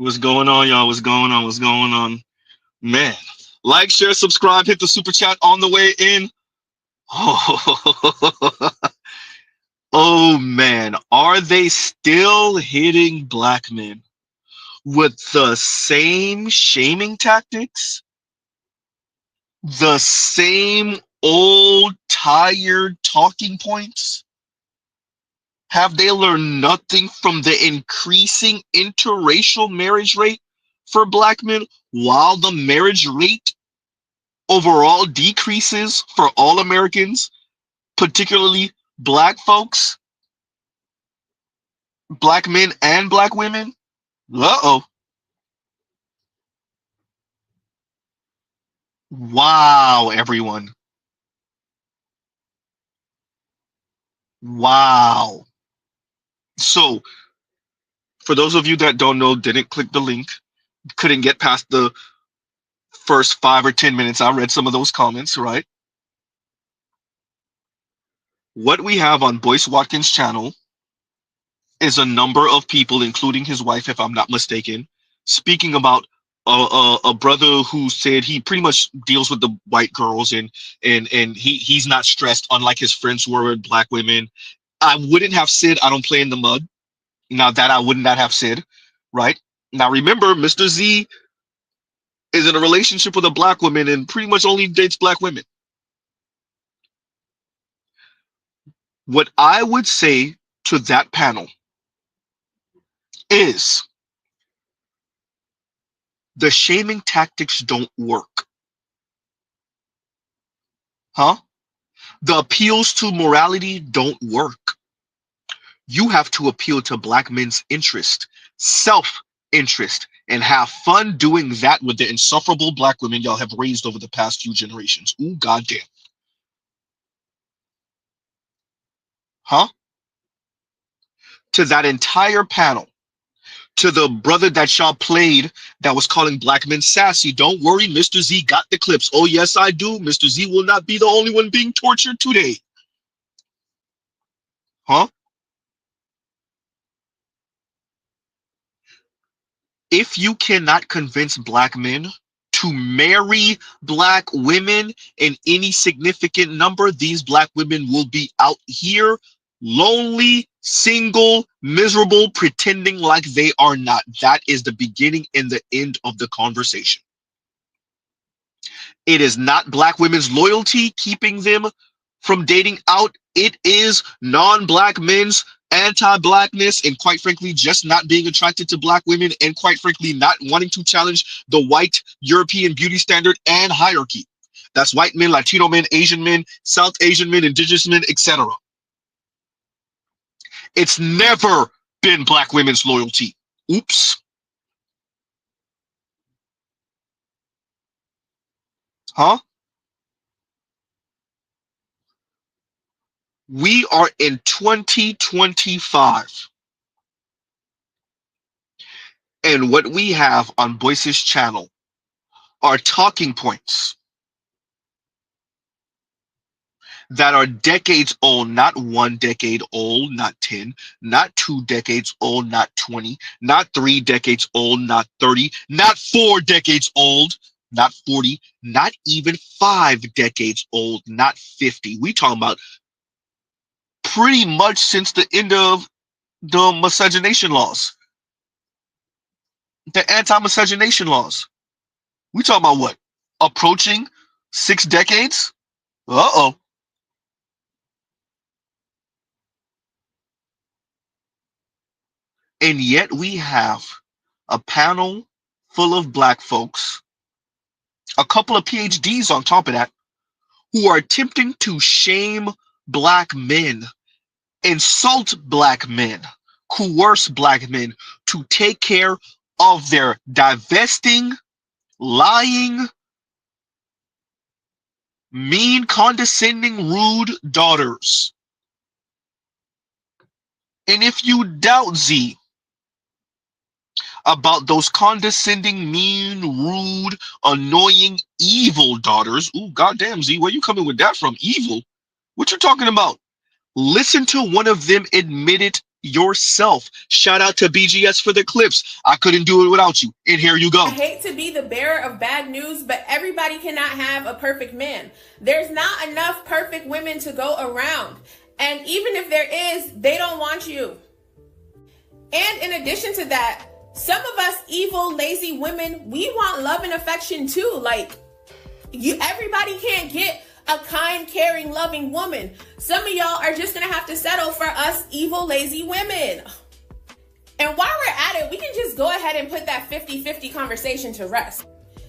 What's going on, y'all? What's going on? What's going on? Man, like, share, subscribe, hit the super chat on the way in. Oh, oh man, are they still hitting black men with the same shaming tactics? The same old tired talking points? Have they learned nothing from the increasing interracial marriage rate for black men while the marriage rate overall decreases for all Americans, particularly black folks, black men and black women? Uh-oh. Wow, everyone. Wow. So, for those of you that don't know, didn't click the link, couldn't get past the first 5 or 10 minutes, I read some of those comments, right? What we have on Boyce Watkins' channel is a number of people, including his wife, if I'm not mistaken, speaking about a brother who said he pretty much deals with the white girls and he's not stressed, unlike his friends who are with black women. I wouldn't have said I don't play in the mud. Now that I would not have said, right? Now remember, Mr. Z is in a relationship with a black woman and pretty much only dates black women. What I would say to that panel is the shaming tactics don't work. Huh? The appeals to morality don't work. You have to appeal to black men's interest, self-interest, and have fun doing that with the insufferable black women y'all have raised over the past few generations. Ooh, goddamn. Huh? To that entire panel, to the brother that y'all played that was calling black men sassy, don't worry, Mr. Z got the clips. Oh, yes, I do. Mr. Z will not be the only one being tortured today. Huh? If you cannot convince black men to marry black women in any significant number, these black women will be out here lonely, single, miserable, pretending like they are not. That is the beginning and the end of the conversation. It is not black women's loyalty keeping them from dating out. It is non-black men's anti-blackness and, quite frankly, just not being attracted to black women and, quite frankly, not wanting to challenge the white European beauty standard and hierarchy. That's white men, Latino men, Asian men, South Asian men, indigenous men, etc. It's never been black women's loyalty. Oops. Huh? We are in 2025. And what we have on Boyce's channel are talking points that are decades old, not 1 decade old, not 10, not 2 decades old, not 20, not 3 decades old, not 30, not 4 decades old, not 40, not even 5 decades old, not 50. We talking about pretty much since the end of the miscegenation laws, the anti-miscegenation laws. We talking about what? Approaching 6 decades? Uh-oh. And yet we have a panel full of black folks, a couple of PhDs on top of that, who are attempting to shame black men, insult black men, coerce black men to take care of their divesting, lying, mean, condescending, rude daughters. And if you doubt, Z, about those condescending, mean, rude, annoying, evil daughters, ooh, goddamn, Z, where you coming with that from? Evil? What you talking about? Listen to one of them admit it yourself. Shout out to BGS for the clips. I couldn't do it without you. And here you go. I hate to be the bearer of bad news, but everybody cannot have a perfect man. There's not enough perfect women to go around. And even if there is, they don't want you. And in addition to that, some of us evil, lazy women, we want love and affection too. Like, everybody can't get a kind, caring, loving woman. Some of y'all are just gonna have to settle for us evil, lazy women. And while we're at it, we can just go ahead and put that 50-50 conversation to rest.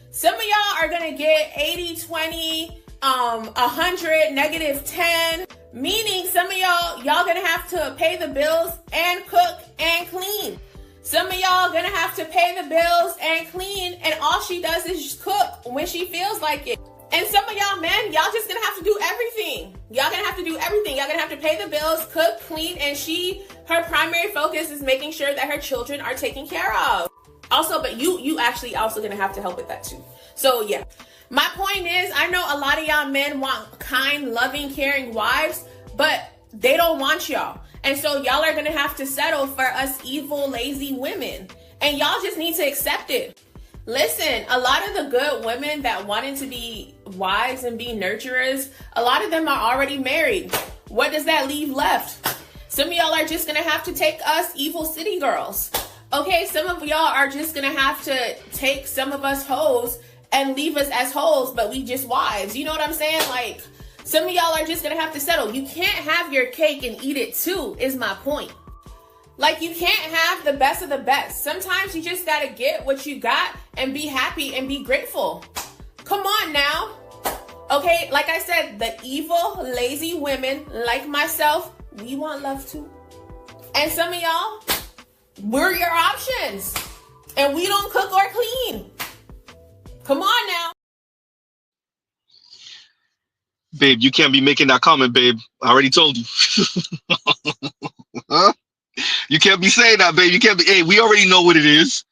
Some of y'all are gonna get 80-20, 100, -10, meaning some of y'all gonna have to pay the bills and cook and clean. Some of y'all gonna have to pay the bills and clean, and all she does is just cook when she feels like it. And some of y'all men, y'all just gonna have to do everything. Y'all gonna have to do everything. Y'all gonna have to pay the bills, cook, clean, and her primary focus is making sure that her children are taken care of. Also, but you actually also gonna have to help with that too. So yeah, my point is, I know a lot of y'all men want kind, loving, caring wives, but they don't want y'all. And so y'all are gonna have to settle for us evil, lazy women. And y'all just need to accept it. Listen, a lot of the good women that wanted to be wives and be nurturers, a lot of them are already married. What does that leave left? Some of y'all are just gonna have to take us evil city girls. Okay, some of y'all are just gonna have to take some of us hoes and leave us as hoes, but we just wives. You know what I'm saying? Like, some of y'all are just gonna have to settle. You can't have your cake and eat it too, is my point. Like, you can't have the best of the best. Sometimes you just gotta get what you got and be happy and be grateful. Come on now. Okay, like I said, the evil, lazy women like myself, we want love too. And some of y'all, we're your options. And we don't cook or clean. Come on now. Babe, you can't be making that comment, babe. I already told you. Huh? You can't be saying that, babe. You can't be. Hey, we already know what it is.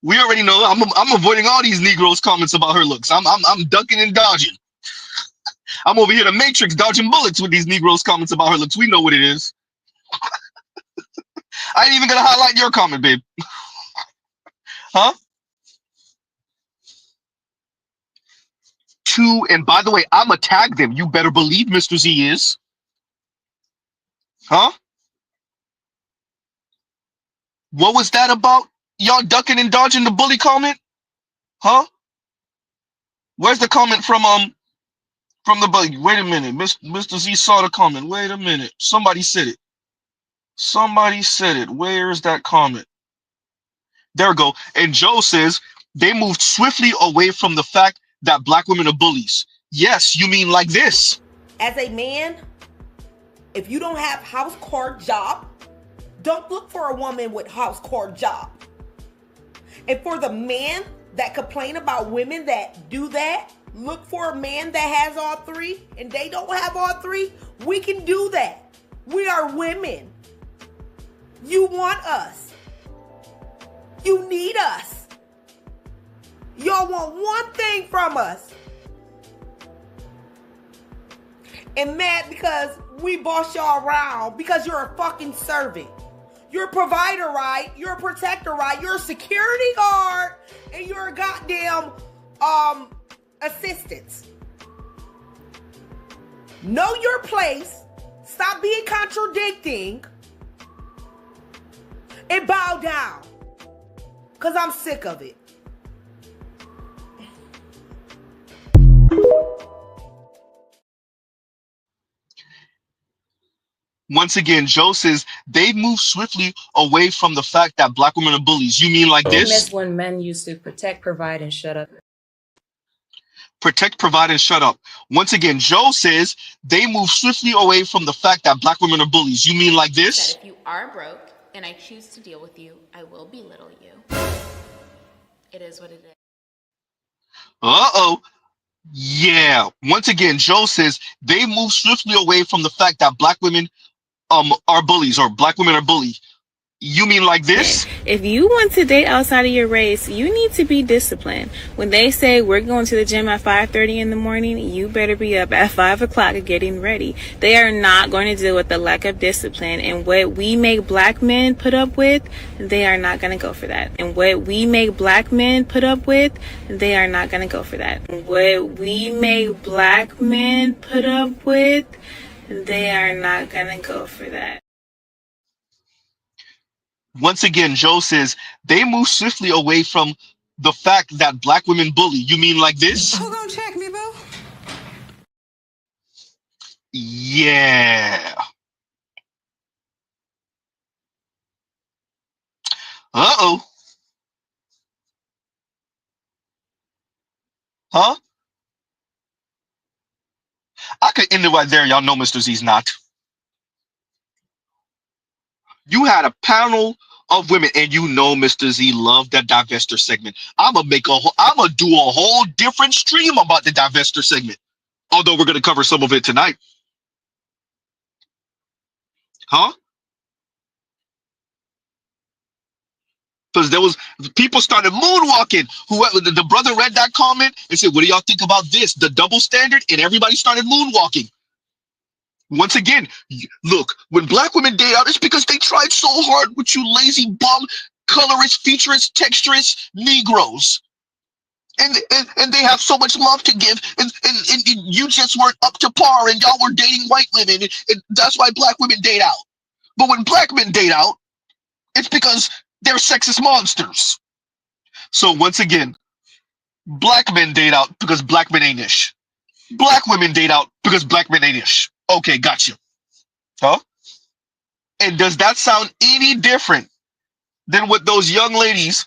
We already know. I'm avoiding all these Negroes' comments about her looks. I'm ducking and dodging. I'm over here the Matrix dodging bullets with these Negroes' comments about her looks. We know what it is. I ain't even gonna highlight your comment, babe. Huh? And by the way, I'ma tag them. You better believe Mr. Z is. Huh? What was that about? Y'all ducking and dodging the bully comment? Huh? Where's the comment from the bully? Wait a minute. Mr. Z saw the comment. Wait a minute. Somebody said it. Somebody said it. Where's that comment? There we go. And Joe says they moved swiftly away from the fact that black women are bullies. Yes, you mean like this. As a man, if you don't have house core job, don't look for a woman with house core job. And for the men that complain about women that do that, look for a man that has all three, and they don't have all three. We can do that. We are women. You want us. You need us. Y'all want one thing from us. And mad because we boss y'all around because you're a fucking servant. You're a provider, right? You're a protector, right? You're a security guard and you're a goddamn assistant. Know your place. Stop being contradicting. And bow down. Because I'm sick of it. Once again, Joe says they move swiftly away from the fact that black women are bullies. You mean like this? That's when men used to protect, provide, and shut up. Protect, provide, and shut up. Once again, Joe says they move swiftly away from the fact that black women are bullies. You mean like this? That if you are broke and I choose to deal with you, I will belittle you. It is what it is. Uh-oh. Yeah. Once again, Joe says they move swiftly away from the fact that black women are bullies or black women are bullied. You mean like this? If you want to date outside of your race, you need to be disciplined. When they say we're going to the gym at 5:30 in the morning, you better be up at 5 o'clock getting ready. They are not going to deal with the lack of discipline. And what we make black men put up with, they are not going to go for that. And what we make black men put up with, they are not going to go for that. What we make black men put up with, they are not going to go for that. Once again, Joe says they move swiftly away from the fact that black women bully. You mean like this? Who gonna check me, boo? Yeah. Uh-oh. Huh? I could end it right there. Y'all know Mr. Z's not. You had a panel of women, and you know Mr. Z loved that divester segment. I'm gonna do a whole different stream about the divester segment. Although we're gonna cover some of it tonight. Huh? Because there was people started moonwalking. Whoever the brother read that comment and said, "What do y'all think about this? The double standard?" And everybody started moonwalking. Once again, look, when black women date out, it's because they tried so hard with you lazy bum, colorist, featurist, texturist Negroes. And they have so much love to give, and you just weren't up to par, and y'all were dating white women, and that's why black women date out. But when black men date out, it's because they're sexist monsters. So once again, black men date out because black men ain't ish. Black women date out because black men ain't ish. Okay, gotcha. Huh? And does that sound any different than what those young ladies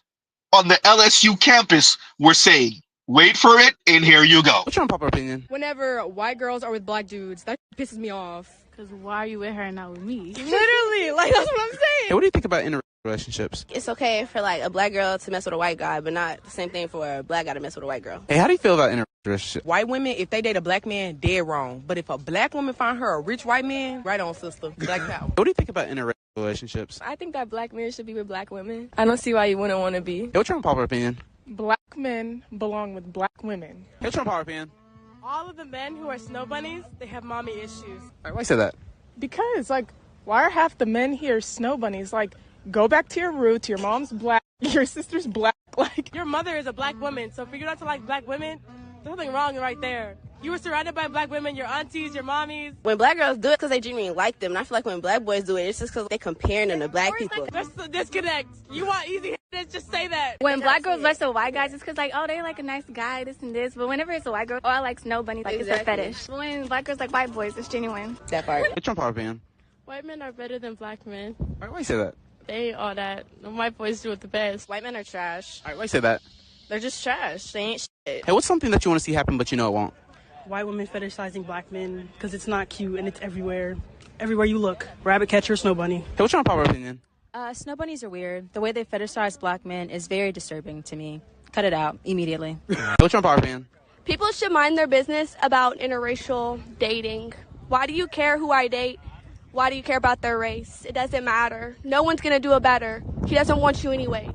on the LSU campus were saying? Wait for it, and here you go. What's your unpopular opinion? Whenever white girls are with black dudes, that pisses me off. Because why are you with her and not with me? Literally, like, that's what I'm saying. Hey, what do you think about interrelationships? It's okay for, like, a black girl to mess with a white guy, but not the same thing for a black guy to mess with a white girl. Hey, how do you feel about interrelationships? White women, if they date a black man, dead wrong. But if a black woman find her a rich white man, right on, sister. Black power. What do you think about interrelationships? I think that black men should be with black women. I don't see why you wouldn't want to be. Hey, what's your unpopular opinion? Black men belong with black women. Hey, what's your unpopular opinion? All of the men who are snow bunnies, they have mommy issues. Why do I say that? Because, like, why are half the men here snow bunnies? Like, go back to your roots. Your mom's black. Your sister's black. Like, your mother is a black woman. So for you not to like black women, there's something wrong right there. You were surrounded by black women, your aunties, your mommies. When black girls do it because they genuinely like them, and I feel like when black boys do it, it's just because they comparing them to black people. There's a disconnect. You want easy hits, just say that. When black girls mess with white guys, it's because, like, oh, they like a nice guy, this and this. But whenever it's a white girl, oh, I like snow bunnies, like, exactly. It's a fetish. But when black girls like white boys, it's genuine. That part. What's your unpopular opinion? White men are better than black men. Why do I say that? They ain't all that. The white boys do it the best. White men are trash. Why do I say that? They're just trash. They ain't shit. Hey, what's something that you want to see happen but you know it won't? White women fetishizing black men because it's not cute and it's everywhere. Everywhere you look. Rabbit catcher, snow bunny. Hey, what's your unpopular opinion? Snow bunnies are weird. The way they fetishize black men is very disturbing to me. Cut it out immediately. Hey, what's your unpopular opinion? People should mind their business about interracial dating. Why do you care who I date? Why do you care about their race? It doesn't matter. No one's going to do it better. He doesn't want you anyway.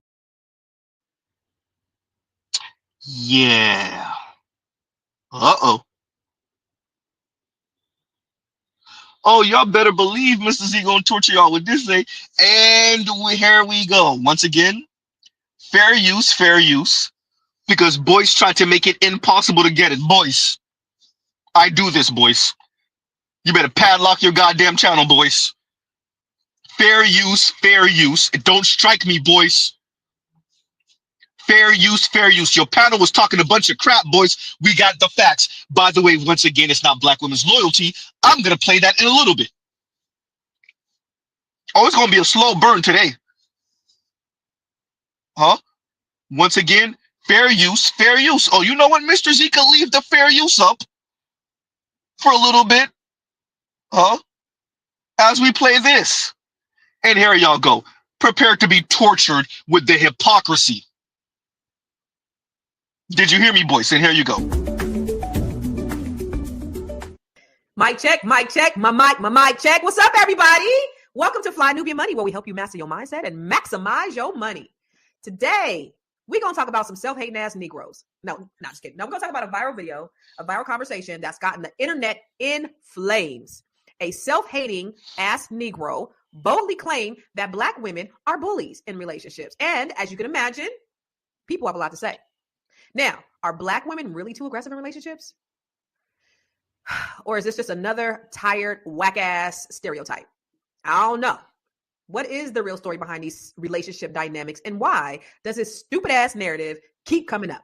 Yeah. Uh-oh. Oh, y'all better believe Mr. Z gonna torture y'all with this thing. And here we go. Once again, fair use. Because boys try to make it impossible to get it. Boys, I do this, boys. You better padlock your goddamn channel, boys. Fair use. Don't strike me, boys. Fair use. Your panel was talking a bunch of crap, boys. We got the facts. By the way, once again, it's not black women's loyalty. I'm going to play that in a little bit. Oh, it's going to be a slow burn today. Huh? Once again, fair use. Oh, you know what? Mr. Z can leave the fair use up for a little bit. Huh? As we play this. And here y'all go. Prepare to be tortured with the hypocrisy. Did you hear me, boys? And here you go. Mic check, my mic check. What's up, everybody? Welcome to Fly Nubian Money, where we help you master your mindset and maximize your money. Today, we're going to talk about some self-hating ass Negroes. No, not just kidding. No, we're going to talk about a viral video, a viral conversation that's gotten the internet in flames. A self-hating ass Negro boldly claimed that Black women are bullies in relationships. And as you can imagine, people have a lot to say. Now, are Black women really too aggressive in relationships? Or is this just another tired, whack-ass stereotype? I don't know. What is the real story behind these relationship dynamics, and why does this stupid-ass narrative keep coming up?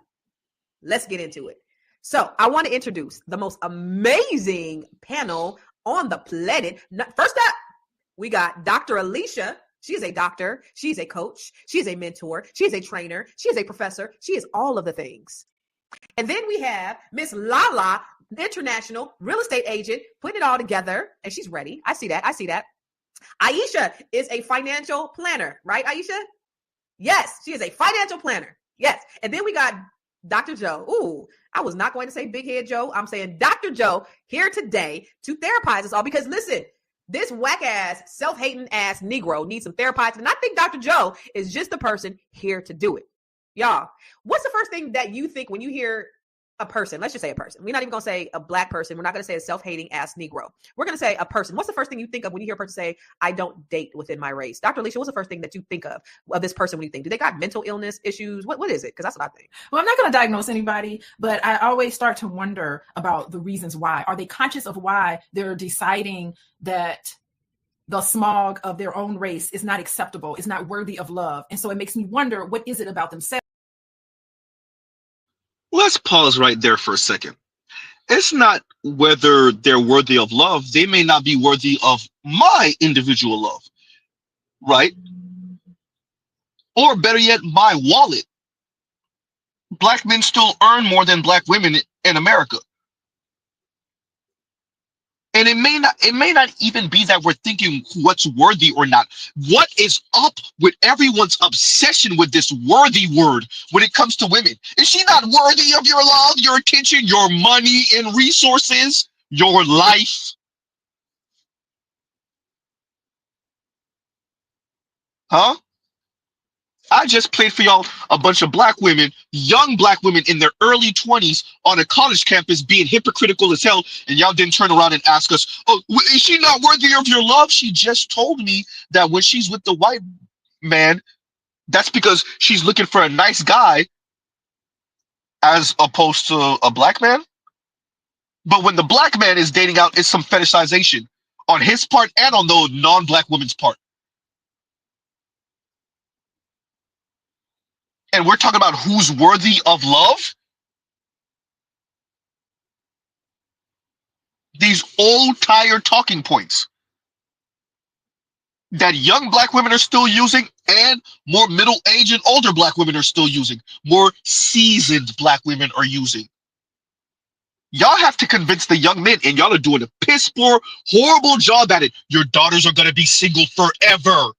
Let's get into it. So I want to introduce the most amazing panel on the planet. First up, we got Dr. Alicia. She is a doctor. She's a coach. She is a mentor. She is a trainer. She is a professor. She is all of the things. And then we have Miss Lala, international real estate agent, putting it all together. And she's ready. I see that. Aisha is a financial planner, right, Aisha? Yes, she is a financial planner. Yes. And then we got Dr. Joe. Ooh, I was not going to say Big Head Joe. I'm saying Dr. Joe here today to therapize us all, because listen, this whack ass, self-hating ass Negro needs some therapizing. And I think Dr. Joe is just the person here to do it. Y'all, what's the first thing that you think when you hear a person? Let's just say a person. We're not even going to say a Black person. We're not going to say a self-hating ass Negro. We're going to say a person. What's the first thing you think of when you hear a person say, I don't date within my race? Dr. Alicia, what's the first thing that you think of this person when you think? Do they got mental illness issues? What is it? Because that's what I think. Well, I'm not going to diagnose anybody, but I always start to wonder about the reasons why. Are they conscious of why they're deciding that the smog of their own race is not acceptable, is not worthy of love? And so it makes me wonder, what is it about themselves? Let's pause right there for a second. It's not whether they're worthy of love. They may not be worthy of my individual love, right? Or better yet, my wallet. Black men still earn more than Black women in America. And it may not even be that we're thinking what's worthy or not. What is up with everyone's obsession with this worthy word when it comes to women? Is she not worthy of your love, your attention, your money and resources, your life? Huh? I just played for y'all a bunch of Black women, young Black women in their early 20s on a college campus being hypocritical as hell, and y'all didn't turn around and ask us, oh, is she not worthy of your love? She just told me that when she's with the white man, that's because she's looking for a nice guy as opposed to a Black man. But when the Black man is dating out, it's some fetishization on his part and on the non-Black woman's part. And we're talking about who's worthy of love. These old, tired talking points that young Black women are still using, and more middle-aged and older Black women are still using, more seasoned Black women are using. Y'all have to convince the young men, and y'all are doing a piss poor, horrible job at it. Your daughters are going to be single forever.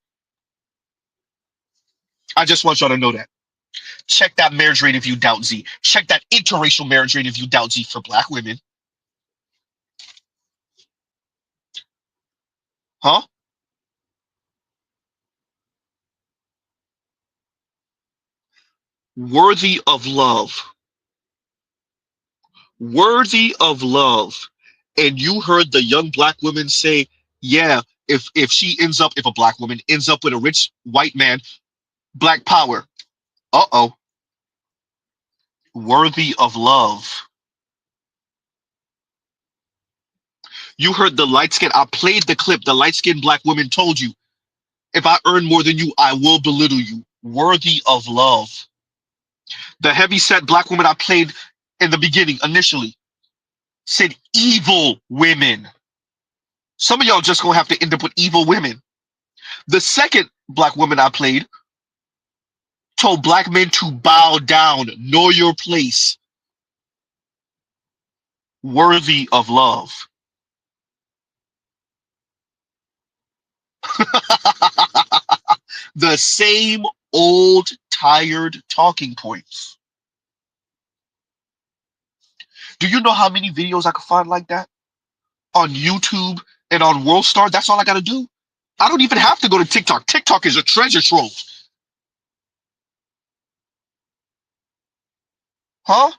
I just want y'all to know that. Check that marriage rate if you doubt Z. Check that interracial marriage rate if you doubt Z for Black women. Huh? Worthy of love. Worthy of love. And you heard the young Black women say, yeah, if a Black woman ends up with a rich white man, Black power. Uh-oh. Worthy of love. You heard the light skin. I played the clip. The light-skinned Black woman told you, if I earn more than you, I will belittle you. Worthy of love. The heavy-set Black woman I played in the beginning, initially, said evil women. Some of y'all just gonna have to end up with evil women. The second Black woman I played told Black men to bow down, know your place. Worthy of love. The same old, tired talking points. Do you know how many videos I could find like that? On YouTube and on WorldStar? That's all I gotta do. I don't even have to go to TikTok. TikTok is a treasure trove. Huh?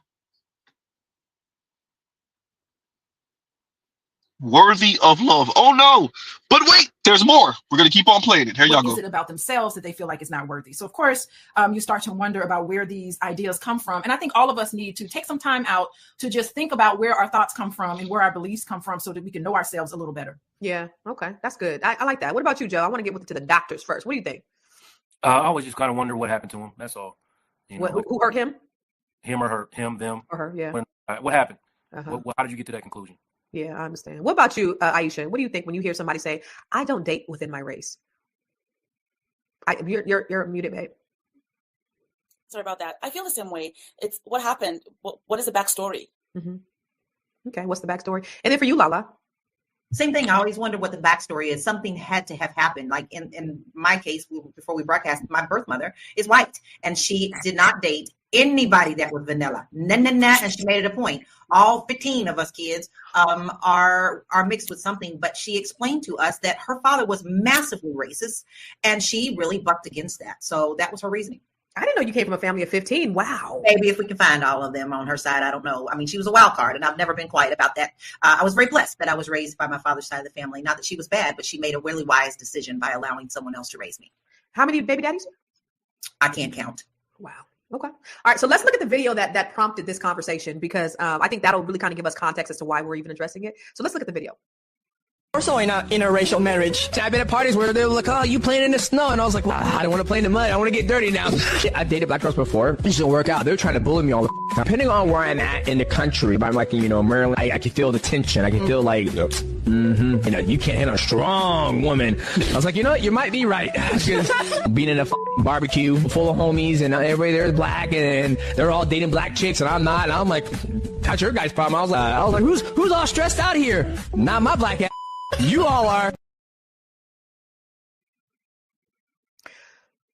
Worthy of love. Oh no. But wait, there's more. We're going to keep on playing it. Here y'all What go. is it about themselves that they feel like is not worthy? So of course, you start to wonder about where these ideas come from. And I think all of us need to take some time out to just think about where our thoughts come from and where our beliefs come from so that we can know ourselves a little better. Yeah. Okay. That's good. I like that. What about you, Joe? I want to get to the doctors first. What do you think? I always just kind of wonder what happened to him. That's all. You know, Who hurt him? Him or her? Him, them? Or her, yeah. What happened? Uh-huh. How did you get to that conclusion? Yeah, I understand. What about you, Aisha? What do you think when you hear somebody say, I don't date within my race? You're muted, babe. Sorry about that. I feel the same way. It's what happened. What is the backstory? Mm-hmm. Okay, what's the backstory? And then for you, Lala. Same thing. I always wonder what the backstory is. Something had to have happened. Like in my case, before we broadcast, my birth mother is white, and she did not date anybody that was vanilla. Nah. And she made it a point. All 15 of us kids are mixed with something, but she explained to us that her father was massively racist, and she really bucked against that. So that was her reasoning. I didn't know you came from a family of 15. Wow. Maybe if we can find all of them on her side, I don't know. I mean, she was a wild card, and I've never been quiet about that. I was very blessed that I was raised by my father's side of the family. Not that she was bad, but she made a really wise decision by allowing someone else to raise me. How many baby daddies? I can't count. Wow. Okay. All right. So let's look at the video that prompted this conversation, because I think that'll really kind of give us context as to why we're even addressing it. So let's look at the video. Also in a interracial marriage. I've been at parties where they were like, oh, you playing in the snow? And I was like, well, I don't want to play in the mud. I want to get dirty now. I've dated black girls before. It just didn't work out. They're trying to bully me all the time. Depending on where I'm at in the country, but I'm like, Maryland, I can feel the tension. I can feel like, you can't handle a strong woman. I was like, you know what? You might be right. Being in a barbecue full of homies and everybody there is black and they're all dating black chicks and I'm not. And I'm like, that's your guys' problem. I was like, who's all stressed out here? Not my black ass. You all are.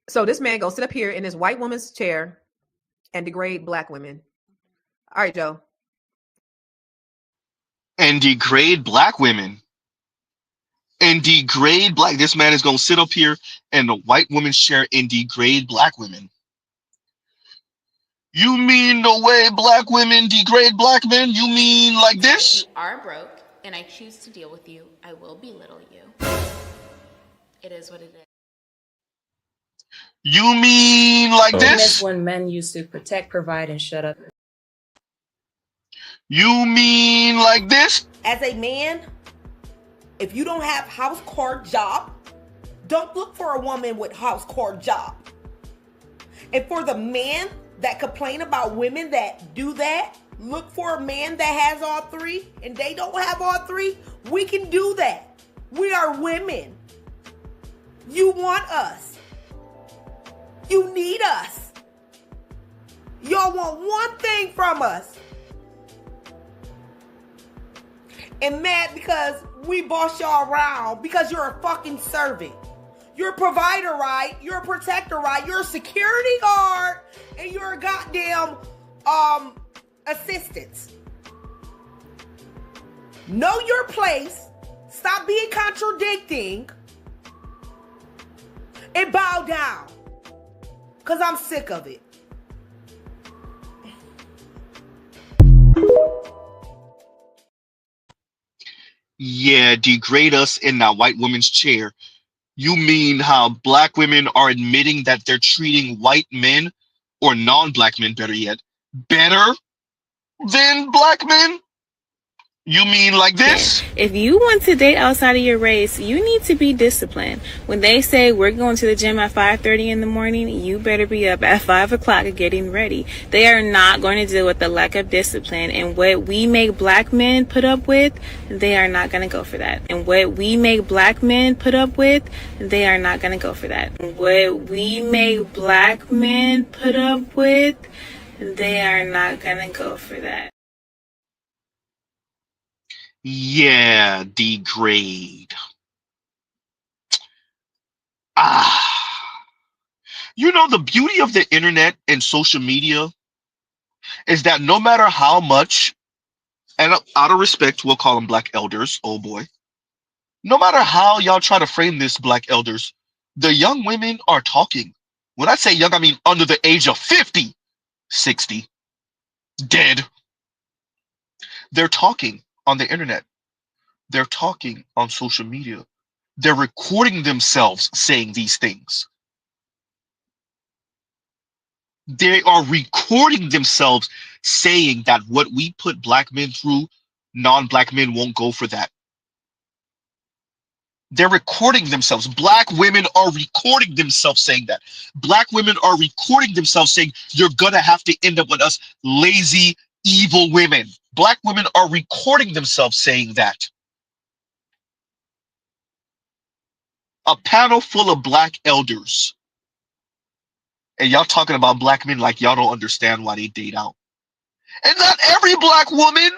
So this man goes sit up here in this white woman's chair and degrade black women. All right, Joe. And degrade black women. And degrade black. This man is going to sit up here in a white woman's chair and degrade black women. You mean the way black women degrade black men? You mean like this? If you are broke and I choose to deal with you, I will belittle you. It is what it is. You mean like this? That's when men used to protect, provide, and shut up. You mean like this? As a man, if you don't have house court job, don't look for a woman with house court job. And for the man that complain about women that do that, look for a man that has all three, and they don't have all three. We can do that. We are women. You want us. You need us. Y'all want one thing from us. And mad because we boss y'all around because you're a fucking servant. You're a provider, right? You're a protector, right? You're a security guard, and you're a goddamn assistant. Know your place. Stop being contradicting. And bow down. Because I'm sick of it. Yeah, degrade us in that white woman's chair. You mean how black women are admitting that they're treating white men, or non-black men, better yet, better than black men? You mean like this? If you want to date outside of your race, you need to be disciplined. When they say we're going to the gym at 5:30 in the morning, you better be up at 5 o'clock getting ready. They are not going to deal with the lack of discipline. And what we make black men put up with, they are not going to go for that. And what we make black men put up with, they are not going to go for that. What we make black men put up with, they are not going to go for that. Yeah, degrade. You know, the beauty of the internet and social media is that no matter how much, and out of respect, we'll call them black elders, oh boy, No matter how y'all try to frame this, black elders, the young women are talking. When I say young, I mean under the age of 50, 60, dead. They're talking on the internet. They're talking on social media. They're recording themselves saying these things. They are recording themselves saying that what we put black men through, non-black men won't go for that. They're recording themselves. Black women are recording themselves saying that. Black women are recording themselves saying, you're gonna have to end up with us lazy, evil women. Black women are recording themselves saying that. A panel full of black elders. And y'all talking about black men like y'all don't understand why they date out. And not every black woman.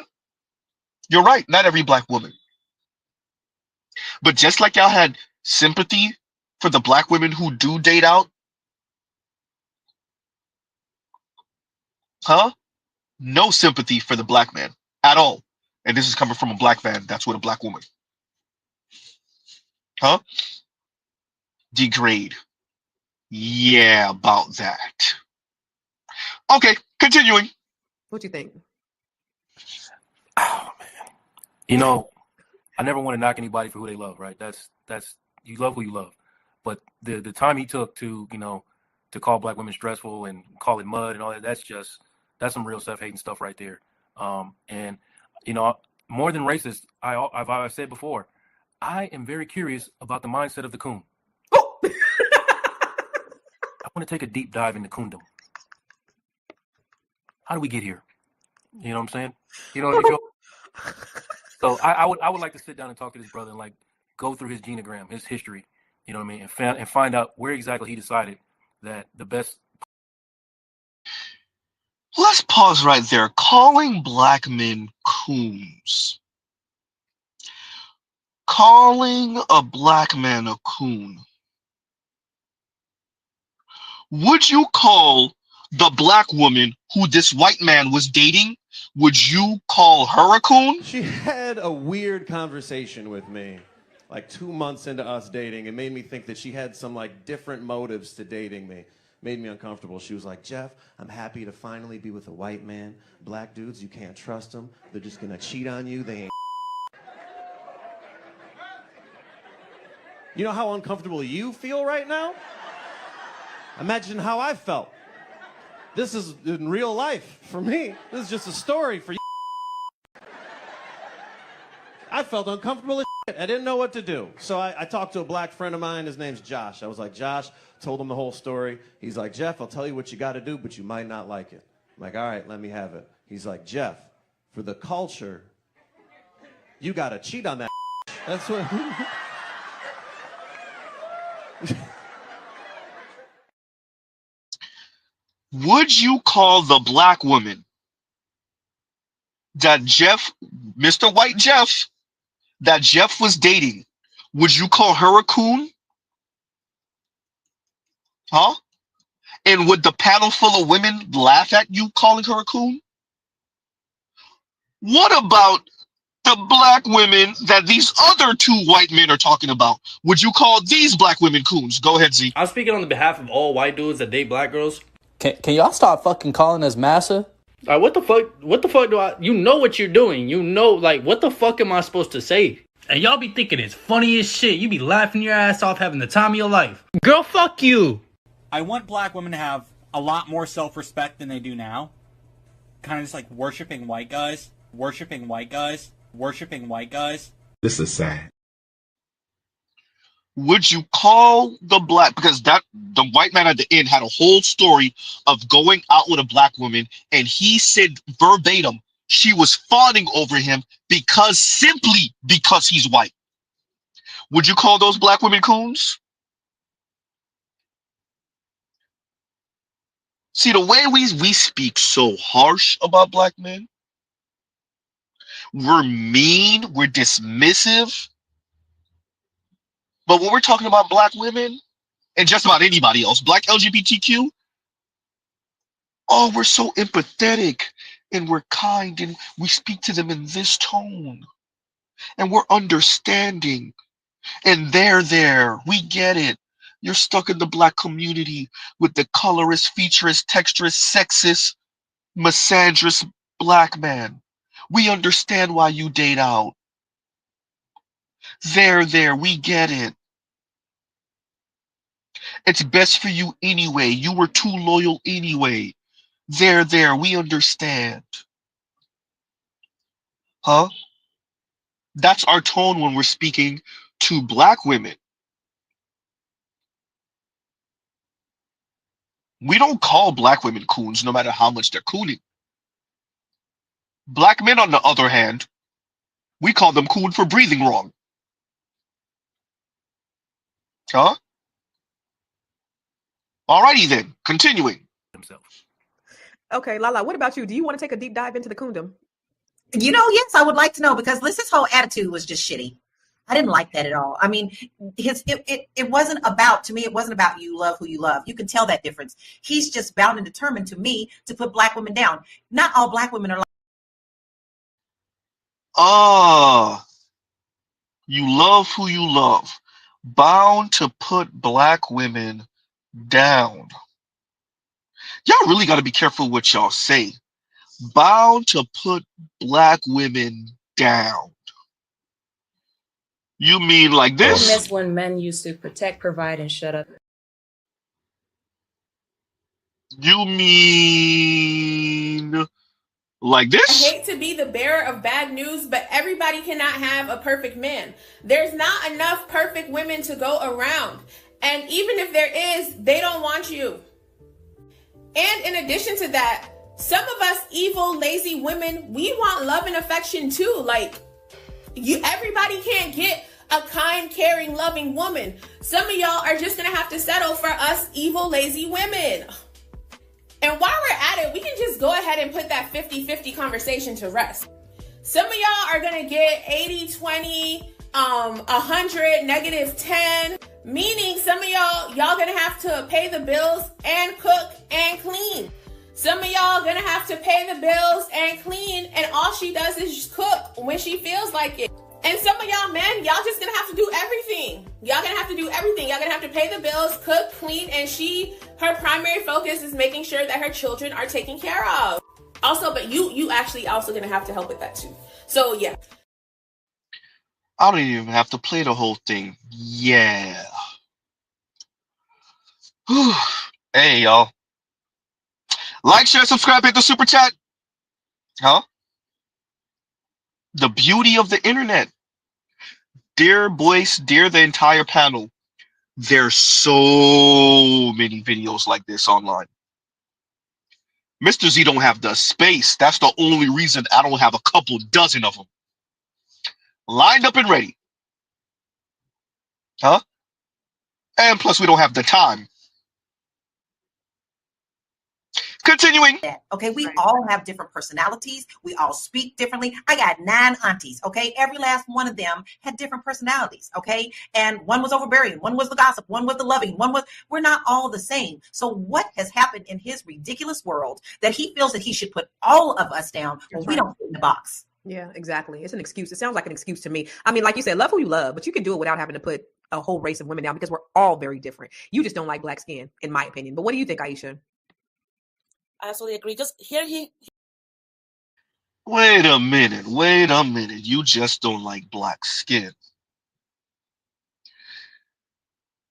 You're right, not every black woman. But just like y'all had sympathy for the black women who do date out, huh? No sympathy for the black man at all. And this is coming from a black man that's with a black woman. Huh? Degrade. Yeah, about that. Okay, continuing. What you think? You know, I never want to knock anybody for who they love, right? That's you love who you love. But the time he took to, to call black women stressful and call it mud and all that, that's some real self-hating stuff right there. And more than racist, I've said before, I am very curious about the mindset of the Coon. I want to take a deep dive into Coondom. How do we get here? You know what I'm saying? You know. So I would like to sit down and talk to this brother and like go through his genogram, his history. You know what I mean, and find out where exactly he decided that the best. Let's pause right there. Calling black men coons. Calling a black man a coon. Would you call the black woman who this white man was dating, would you call her a coon? She had a weird conversation with me, like 2 months into us dating. It made me think that she had some like different motives to dating me. Made me uncomfortable. She was like, Jeff, I'm happy to finally be with a white man. Black dudes, you can't trust them. They're just gonna cheat on you. They ain't. You know how uncomfortable you feel right now? Imagine how I felt. This is in real life for me. This is just a story for you. I felt uncomfortable as shit. I didn't know what to do. So I talked to a black friend of mine. His name's Josh. I was like, Josh, told him the whole story. He's like, Jeff, I'll tell you what you got to do, but you might not like it. I'm like, all right, let me have it. He's like, Jeff, for the culture, you got to cheat on that. That's what... Would you call the black woman that Jeff, Mr. White Jeff, that Jeff was dating, would you call her a coon? Huh? And would the panel full of women laugh at you calling her a coon? What about the black women that these other two white men are talking about? Would you call these black women coons? Go ahead, Z. I'm speaking on the behalf of all white dudes that date black girls. Can y'all stop fucking calling us massa? Like, what the fuck do I... You know what you're doing. You know, like, what the fuck am I supposed to say? And y'all be thinking it's funny as shit. You be laughing your ass off, having the time of your life. Girl, fuck you. I want black women to have a lot more self-respect than they do now. Kind of just like worshiping white guys. Worshiping white guys. Worshiping white guys. This is sad. Would you call the black, because the white man at the end had a whole story of going out with a black woman, and he said verbatim she was fawning over him simply because he's white. Would you call those black women coons? See, the way we speak so harsh about black men, we're mean, we're dismissive. But when we're talking about black women and just about anybody else, black LGBTQ, oh, we're so empathetic and we're kind and we speak to them in this tone and we're understanding And there, we get it. You're stuck in the black community with the colorist, featurist, texturist, sexist, misandrist black man. We understand why you date out. There, we get it. It's best for you anyway. You were too loyal anyway. There, we understand. Huh? That's our tone when we're speaking to black women. We don't call black women coons no matter how much they're cooning. Black men, on the other hand, we call them coon for breathing wrong. Huh? Alrighty then, continuing. Okay, Lala, what about you? Do you want to take a deep dive into the coondom? You know, yes, I would like to know, because his whole attitude was just shitty. I didn't like that at all. I mean, it wasn't about, to me, it wasn't about you love who you love. You can tell that difference. He's just bound and determined, to me, to put black women down. Not all black women are like. You love who you love. Bound to put black women down. Y'all really got to be careful what y'all say. Bound to put black women down. You mean like this? I miss when men used to protect, provide, and shut up. You mean like this? I hate to be the bearer of bad news, but everybody cannot have a perfect man. There's not enough perfect women to go around. And even if there is, they don't want you. And in addition to that, some of us evil, lazy women, we want love and affection too. Like, everybody can't get a kind, caring, loving woman. Some of y'all are just gonna have to settle for us evil, lazy women. And while we're at it, we can just go ahead and put that 50-50 conversation to rest. Some of y'all are gonna get 80-20, 100, -10, meaning some of y'all gonna have to pay the bills and cook and clean. Some of y'all gonna have to pay the bills and clean, and all she does is just cook when she feels like it. And some of y'all men, y'all just gonna have to do everything. Y'all gonna have to do everything. Y'all gonna have to pay the bills, cook, clean, and her primary focus is making sure that her children are taken care of. Also, but you actually also gonna have to help with that too. So yeah. I don't even have to play the whole thing. Yeah. Hey, y'all. Like, share, subscribe, hit the super chat. Huh? The beauty of the internet. Dear Boyce, dear the entire panel, there's so many videos like this online. Mr. Z don't have the space. That's the only reason I don't have a couple dozen of them lined up and ready. Huh? And plus, we don't have the time. Continuing. Okay, we all have different personalities. We all speak differently. I got 9 aunties, okay? Every last one of them had different personalities, okay? And one was overbearing, one was the gossip, one was the loving, we're not all the same. So what has happened in his ridiculous world that he feels that he should put all of us down when we don't fit in the box? Yeah, exactly. It's an excuse. It sounds like an excuse to me. I mean, like you said, love who you love, but you can do it without having to put a whole race of women down, because we're all very different. You just don't like black skin, in my opinion. But what do you think, Aisha? I absolutely agree. Just here Wait a minute. You just don't like black skin.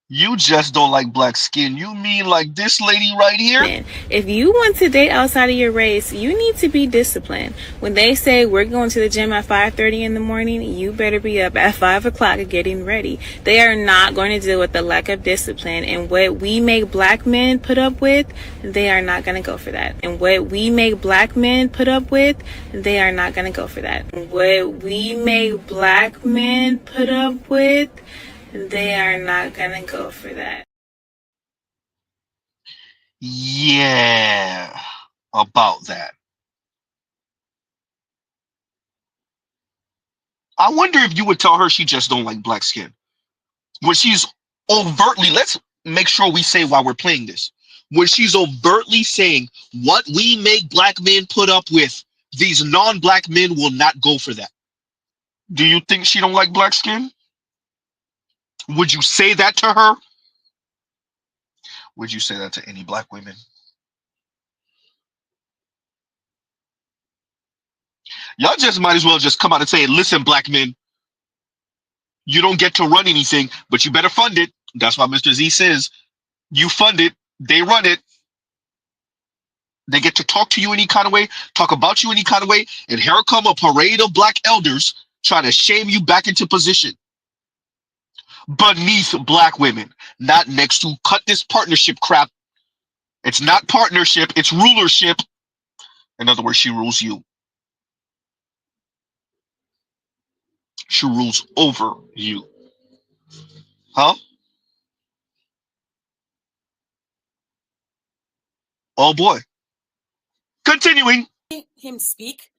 You just don't like black skin. You mean like this lady right here? If you want to date outside of your race, you need to be disciplined. When they say we're going to the gym at 5:30 in the morning, you better be up at 5 o'clock getting ready. They are not going to deal with the lack of discipline. And what we make black men put up with, they are not going to go for that. And what we make black men put up with, they are not going to go for that. What we make black men put up with, they are not gonna go for that. Yeah, about that. I wonder if you would tell her she just don't like black skin. When she's overtly, let's make sure we say why we're playing this. When she's overtly saying what we make black men put up with, these non-black men will not go for that. Do you think she don't like black skin? Would you say that to her? Would you say that to any black women? Y'all just might as well just come out and say, listen, black men, you don't get to run anything, but you better fund it. That's why Mr. Z says, you fund it, they run it. They get to talk to you any kind of way, talk about you any kind of way, and here come a parade of black elders trying to shame you back into position. Beneath black women, not next to. Cut this partnership crap. It's not partnership, it's rulership. In other words, she rules you. She rules over you. Huh? Oh boy. Continuing. Him speak.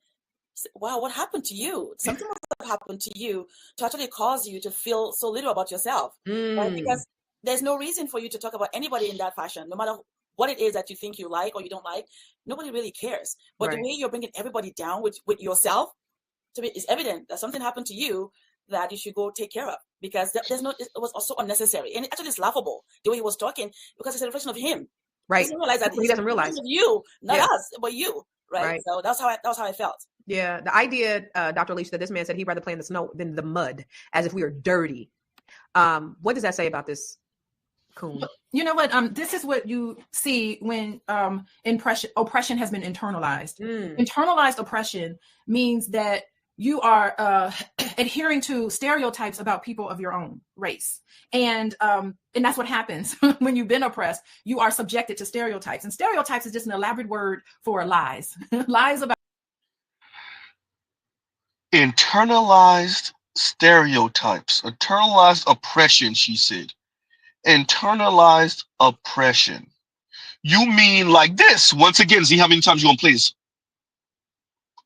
Wow, what happened to you? Something must have happened to you to actually cause you to feel so little about yourself. Right? Because there's no reason for you to talk about anybody in that fashion, no matter what it is that you think you like or you don't like. Nobody really cares. But the way you're bringing everybody down with yourself, to me, it's evident that something happened to you that you should go take care of, because there's no, it was also unnecessary, and actually it's laughable the way he was talking, because it's a reflection of him. Right. He doesn't realize that he doesn't realize you, not us, but you. Right. So that's how I felt. Yeah. The idea, Dr. Alicia, that this man said he'd rather play in the snow than the mud, as if we were dirty. What does that say about this, Coon? You know what? This is what you see when oppression has been internalized. Internalized oppression means that you are adhering to stereotypes about people of your own race. And that's what happens when you've been oppressed. You are subjected to stereotypes. And stereotypes is just an elaborate word for lies. Lies about Internalized stereotypes. Internalized oppression, she said. Internalized oppression. You mean like this? Once again, see how many times you gonna play this?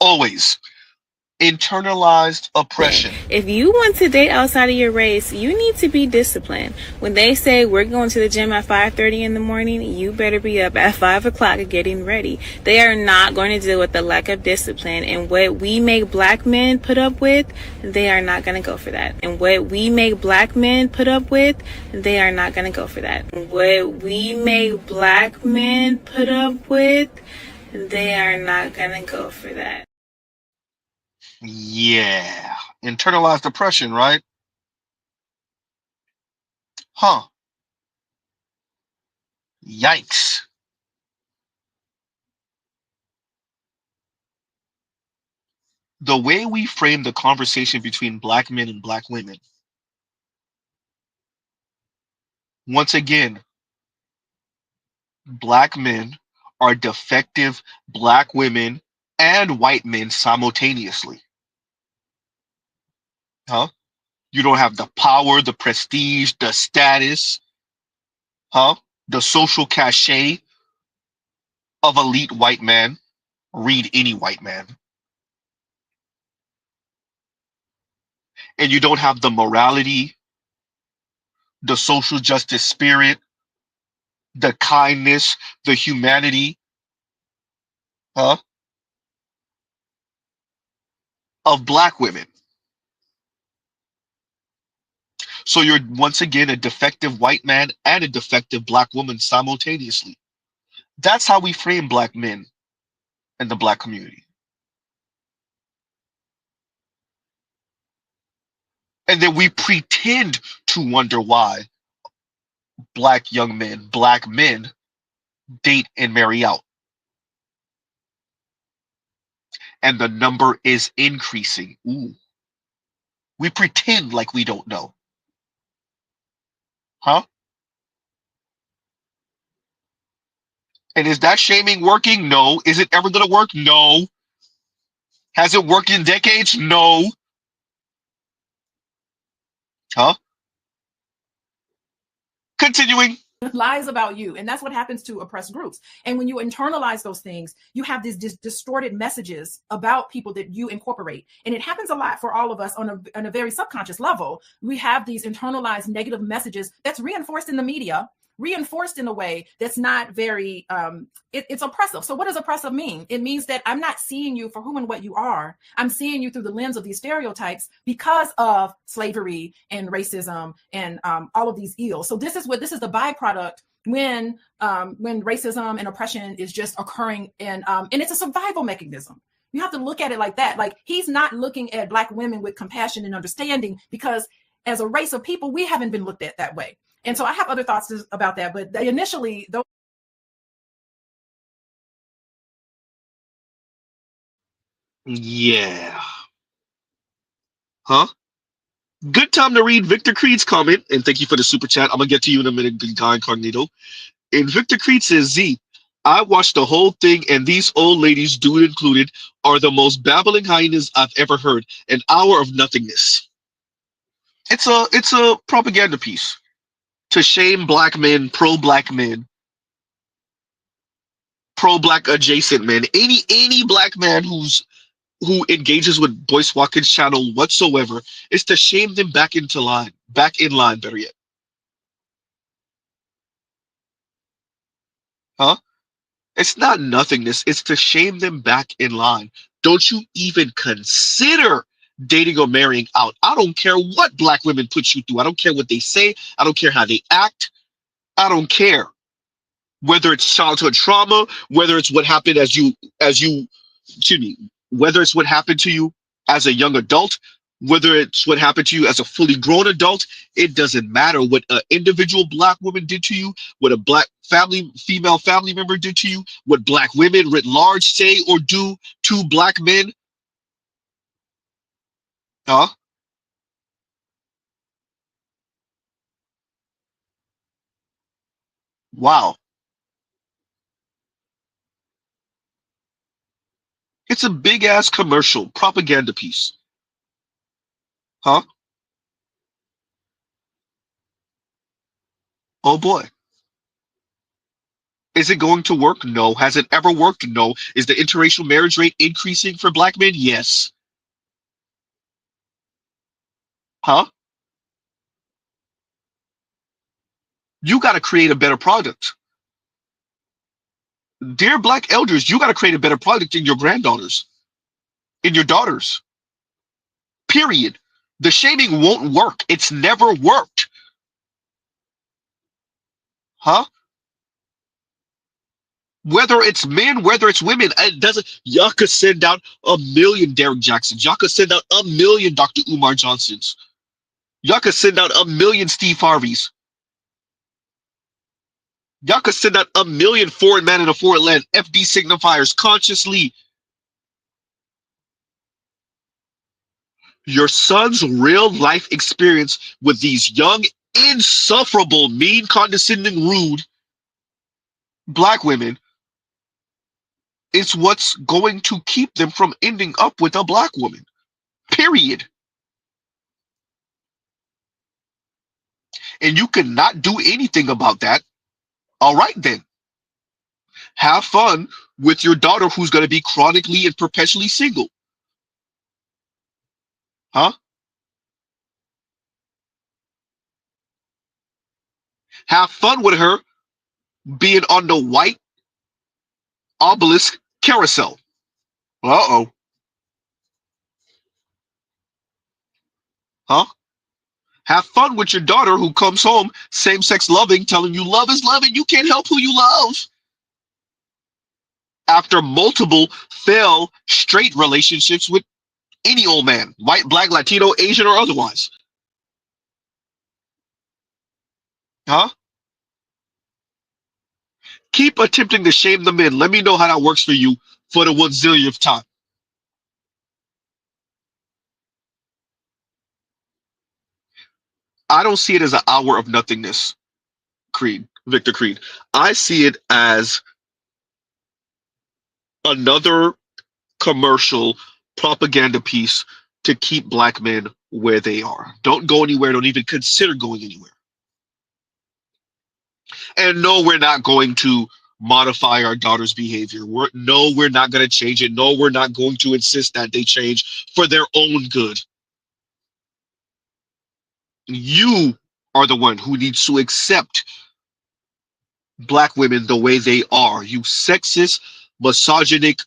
Always. Internalized oppression. If you want to date outside of your race, you need to be disciplined. When they say we're going to the gym at 5:30 in the morning, you better be up at 5 o'clock getting ready. They are not going to deal with the lack of discipline. And what we make black men put up with, they are not going to go for that. And what we make black men put up with, they are not going to go for that. What we make black men put up with, they are not going to go for that. Yeah. Internalized oppression, right? Huh. Yikes. The way we frame the conversation between black men and black women, once again, black men are defective black women and white men simultaneously. Huh? You don't have the power, the prestige, the status, huh? The social cachet of elite white man. Read any white man. And you don't have the morality, the social justice spirit, the kindness, the humanity, huh? Of black women. So you're once again a defective white man and a defective black woman simultaneously. That's how we frame black men in the black community. And then we pretend to wonder why black young men, black men, date and marry out. And the number is increasing. Ooh. We pretend like we don't know. Huh? And is that shaming working? No. Is it ever going to work? No. Has it worked in decades? No. Huh? Continuing. lies about you. And that's what happens to oppressed groups. And when you internalize those things, you have these distorted messages about people that you incorporate. And it happens a lot for all of us on a very subconscious level. We have these internalized negative messages that's reinforced in the media, reinforced in a way that's not very, it's oppressive. So what does oppressive mean? It means that I'm not seeing you for who and what you are. I'm seeing you through the lens of these stereotypes because of slavery and racism and all of these ills. So this is the byproduct when racism and oppression is just occurring, and it's a survival mechanism. You have to look at it like that. Like, he's not looking at Black women with compassion and understanding, because as a race of people, we haven't been looked at that way. And so I have other thoughts about that, but initially, though. Yeah. Huh? Good time to read Victor Creed's comment, and thank you for the super chat. I'm gonna get to you in a minute, Guy Incognito. And Victor Creed says, Z, I watched the whole thing, and these old ladies, dude included, are the most babbling hyenas I've ever heard. An hour of nothingness. It's a propaganda piece to shame Black men, pro-Black adjacent men, any Black man who engages with Boyce Watkins' channel whatsoever. Is to shame them back in line, better yet. Huh? It's not nothingness. It's to shame them back in line. Don't you even consider dating or marrying out. I don't care what Black women put you through. I don't care what they say. I don't care how they act. I don't care. Whether it's childhood trauma, whether it's what happened whether it's what happened to you as a young adult, whether it's what happened to you as a fully grown adult, it doesn't matter what an individual Black woman did to you, what a Black female family member did to you, what Black women writ large say or do to Black men. Huh? Wow. It's a big ass commercial propaganda piece. Huh? Oh boy. Is it going to work? No. Has it ever worked? No. Is the interracial marriage rate increasing for Black men? Yes. Huh? You got to create a better product. Dear Black elders, you got to create a better product in your granddaughters, in your daughters. Period. The shaming won't work. It's never worked. Huh? Whether it's men, whether it's women, it doesn't. Y'all could send out 1,000,000 Derek Jacksons. Y'all could send out 1,000,000 Dr. Umar Johnsons. Y'all could send out 1,000,000 Steve Harveys. Y'all could send out 1,000,000 foreign man in a foreign land, FD signifiers consciously. Your son's real life experience with these young, insufferable, mean, condescending, rude Black women is what's going to keep them from ending up with a Black woman. Period. And you cannot do anything about that. All right, then. Have fun with your daughter who's going to be chronically and perpetually single. Huh? Have fun with her being on the white obelisk carousel. Uh-oh. Huh? Have fun with your daughter who comes home same-sex loving, telling you love is love and you can't help who you love. After multiple failed straight relationships with any old man, white, Black, Latino, Asian, or otherwise. Huh? Keep attempting to shame the men. Let me know how that works for you for the 1,000,000th time. I don't see it as an hour of nothingness, Victor Creed. I see it as another commercial propaganda piece to keep Black men where they are. Don't go anywhere. Don't even consider going anywhere. And no, we're not going to modify our daughter's behavior. No, we're not going to change it. No, we're not going to insist that they change for their own good. You are the one who needs to accept black women the way they are. You sexist, misogynist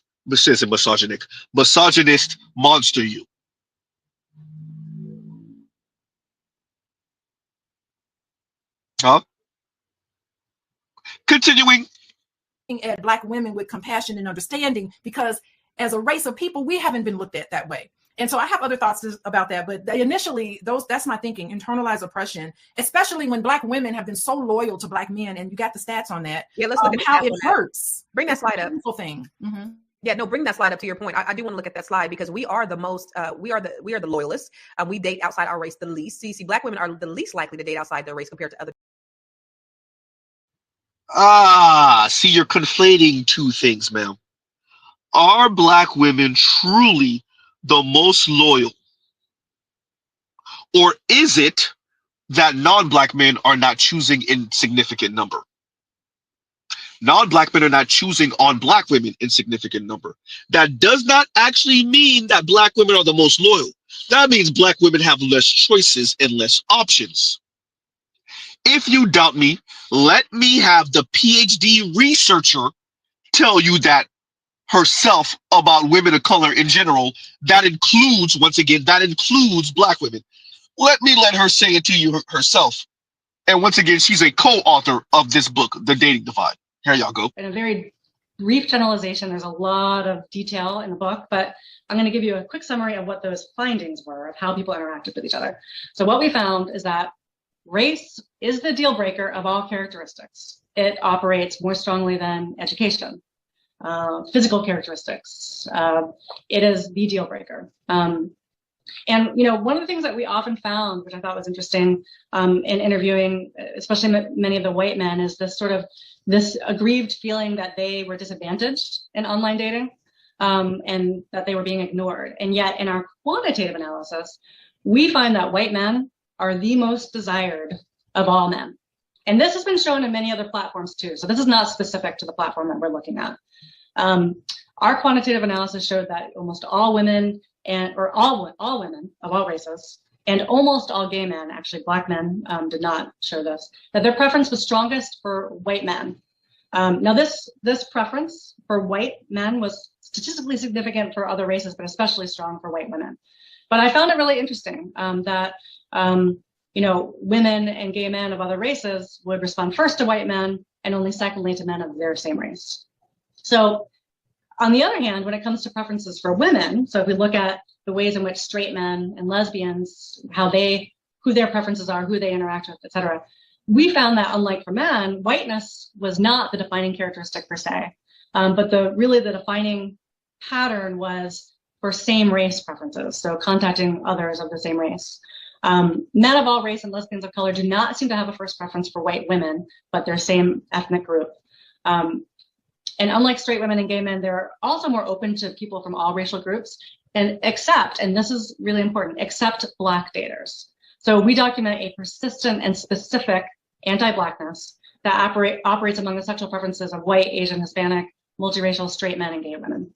monster, you. Huh? Continuing. At black women with compassion and understanding, because as a race of people, we haven't been looked at that way. And so I have other thoughts about that, but initially that's my thinking. Internalized oppression, especially when black women have been so loyal to black men, and you got the stats on that. Yeah, let's look at how it hurts. Bring that slide up. Thing. Mm-hmm. Yeah, no, bring that slide up. To your point, I do want to look at that slide, because we are the most, we are the loyalists. We date outside our race the least. So you see, black women are the least likely to date outside their race compared to other. See, you're conflating two things, ma'am. Are black women truly the most loyal? Or is it that non-black men are not choosing in significant number? Non-black men are not choosing on black women in significant number. That does not actually mean that black women are the most loyal. That means black women have less choices and less options. If you doubt me, let me have the PhD researcher tell you that herself about women of color in general. That includes, once again, that includes black women. Let her say it to you herself. And once again, she's a co-author of this book, The Dating Divide. Here y'all go. In a very brief generalization, there's a lot of detail in the book, but I'm going to give you a quick summary of what those findings were of how people interacted with each other. So what we found is that race is the deal breaker of all characteristics. It operates more strongly than education, physical characteristics. It is the deal breaker. And, one of the things that we often found, which I thought was interesting in interviewing, especially many of the white men, is this aggrieved feeling that they were disadvantaged in online dating, and that they were being ignored. And yet in our quantitative analysis, we find that white men are the most desired of all men. And this has been shown in many other platforms too. So this is not specific to the platform that we're looking at. Our quantitative analysis showed that almost all women all women of all races, and almost all gay men, actually black men did not show this, that their preference was strongest for white men. Now this preference for white men was statistically significant for other races, but especially strong for white women. But I found it really interesting that women and gay men of other races would respond first to white men and only secondly to men of their same race. So on the other hand, when it comes to preferences for women, so if we look at the ways in which straight men and lesbians, who their preferences are, who they interact with, etc., we found that unlike for men, whiteness was not the defining characteristic per se, but the defining pattern was for same race preferences, so contacting others of the same race. Men of all race and lesbians of color do not seem to have a first preference for white women, but their same ethnic group. And unlike straight women and gay men, they're also more open to people from all racial groups, and this is really important, except black daters. So we document a persistent and specific anti-blackness that operates among the sexual preferences of white, Asian, Hispanic, multiracial, straight men and gay women.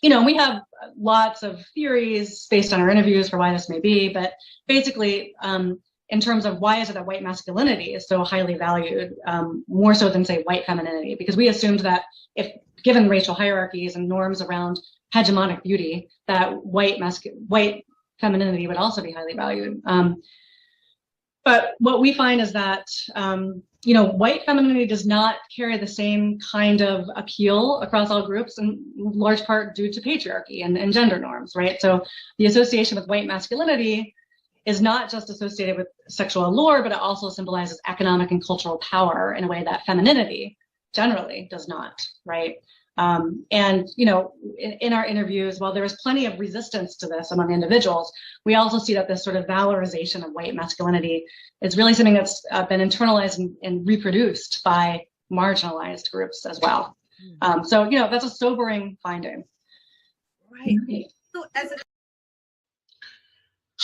We have lots of theories based on our interviews for why this may be, but basically, in terms of why is it that white masculinity is so highly valued, more so than, say, white femininity, because we assumed that if given racial hierarchies and norms around hegemonic beauty, that white femininity would also be highly valued. But what we find is that, white femininity does not carry the same kind of appeal across all groups, in large part due to patriarchy and gender norms, right? So the association with white masculinity is not just associated with sexual allure, but it also symbolizes economic and cultural power in a way that femininity generally does not, right? In our interviews, while there is plenty of resistance to this among individuals, we also see that this sort of valorization of white masculinity is really something that's been internalized and reproduced by marginalized groups as well. So that's a sobering finding. Right.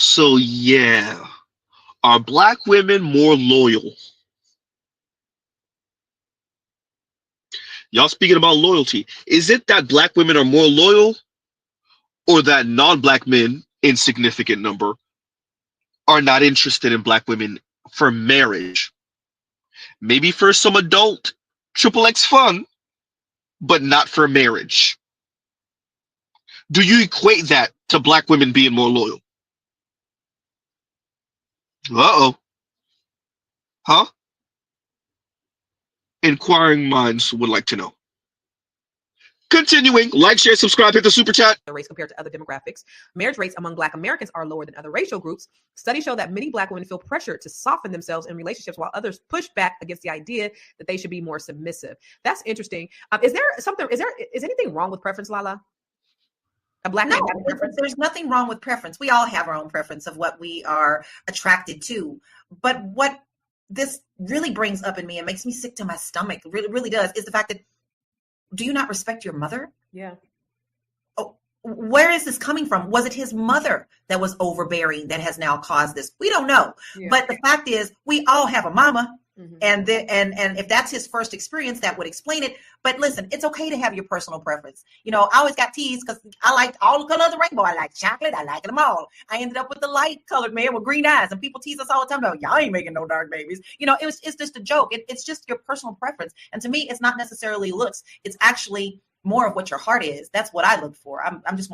So yeah, are black women more loyal? Y'all speaking about loyalty. Is it that black women are more loyal, or that non-black men in significant number are not interested in black women for marriage? Maybe for some adult triple X fun, but not for marriage. Do you equate that to black women being more loyal? Uh-oh. Huh? Inquiring minds would like to know. Continuing, like, share, subscribe, hit the super chat. The race compared to other demographics. Marriage rates among Black Americans are lower than other racial groups. Studies show that many Black women feel pressured to soften themselves in relationships, while others push back against the idea that they should be more submissive. That's interesting. Is anything wrong with preference, Lala? A Black man having preference? There's nothing wrong with preference. We all have our own preference of what we are attracted to. But what this really brings up in me and makes me sick to my stomach, really, really does, is the fact that, do you not respect your mother? Yeah. Oh, where is this coming from? Was it his mother that was overbearing that has now caused this? We don't know. Yeah. But the fact is, we all have a mama. Mm-hmm. And if that's his first experience, that would explain it. But listen, it's okay to have your personal preference. You know, I always got teased because I liked all the colors of the rainbow. I like chocolate. I like them all. I ended up with the light colored man with green eyes, and people tease us all the time about, y'all ain't making no dark babies. You know, it's just a joke. It's just your personal preference. And to me, it's not necessarily looks. It's actually more of what your heart is. That's what I look for. I'm just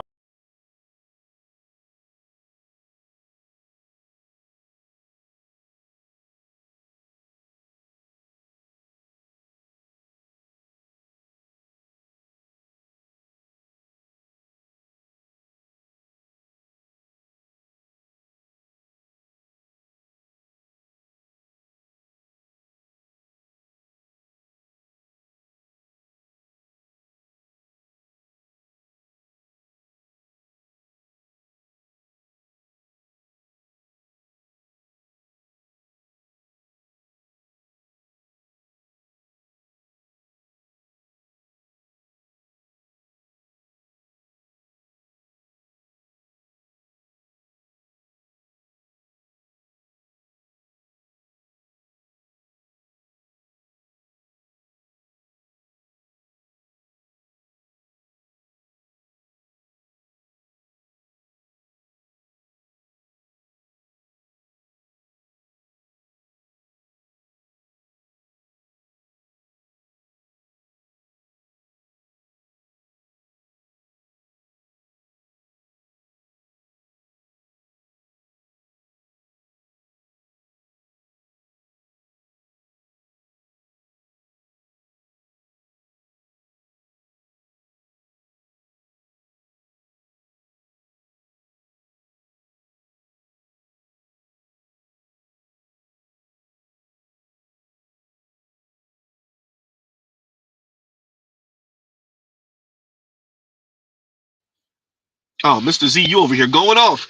Oh, Mr. Z, you over here going off.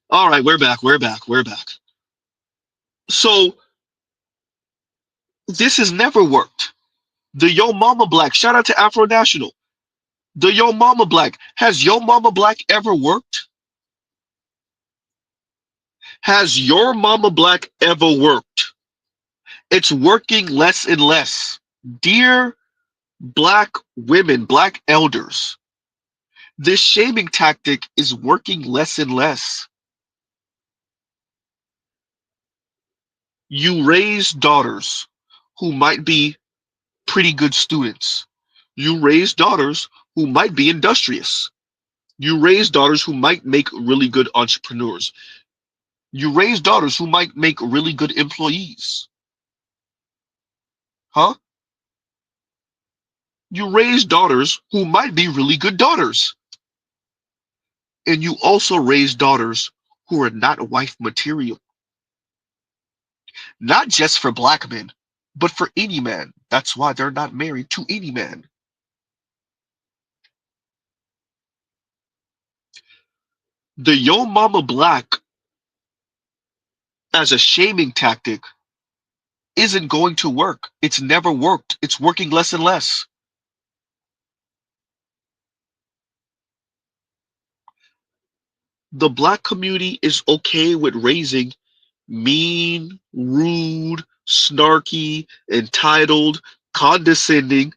All right, we're back. So this has never worked. The Yo Mama Black, shout out to Afro National. The Yo Mama Black, has Yo Mama Black ever worked? Has your Mama Black ever worked? It's working less and less. Dear Black women, Black elders, this shaming tactic is working less and less. You raise daughters who might be pretty good students. You raise daughters who might be industrious. You raise daughters who might make really good entrepreneurs. You raise daughters who might make really good employees. Huh? You raise daughters who might be really good daughters. And you also raise daughters who are not wife material. Not just for Black men, but for any man. That's why they're not married to any man. The Yo Mama Black as a shaming tactic isn't going to work. It's never worked. It's working less and less. The Black community is okay with raising mean, rude, snarky, entitled, condescending,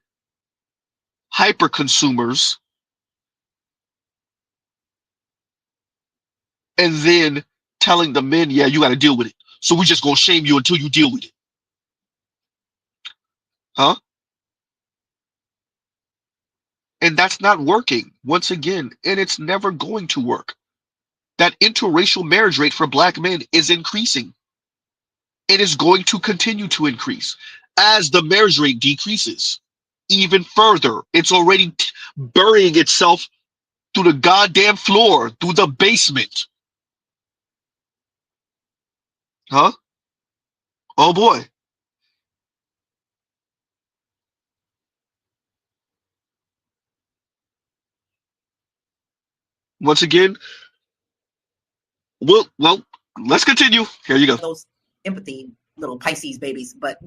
hyper consumers, and then telling the men, yeah, you got to deal with it. So we just gonna shame you until you deal with it. Huh? And that's not working, once again, and it's never going to work. That interracial marriage rate for black men is increasing. It is going to continue to increase as the marriage rate decreases even further. It's already burying itself through the goddamn floor, through the basement. Huh? Oh boy. Once again, well, let's continue. Here you go. Those empathy little Pisces babies, but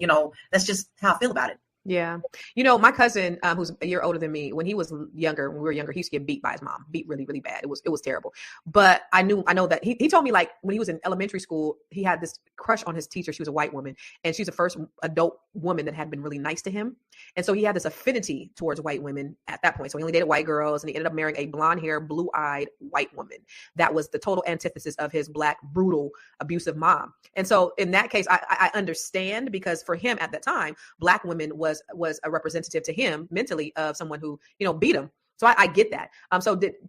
that's just how I feel about it. Yeah. My cousin, who's a year older than me, when he was younger, when we were younger, he used to get beat by his mom, beat really, really bad. It was terrible. But I know that he told me, like, when he was in elementary school, he had this crush on his teacher. She was a white woman, and she's the first adult woman that had been really nice to him. And so he had this affinity towards white women at that point. So he only dated white girls, and he ended up marrying a blonde hair, blue eyed white woman. That was the total antithesis of his black, brutal, abusive mom. And so in that case, I understand, because for him at that time, black women was a representative to him mentally of someone who beat him. So I get that.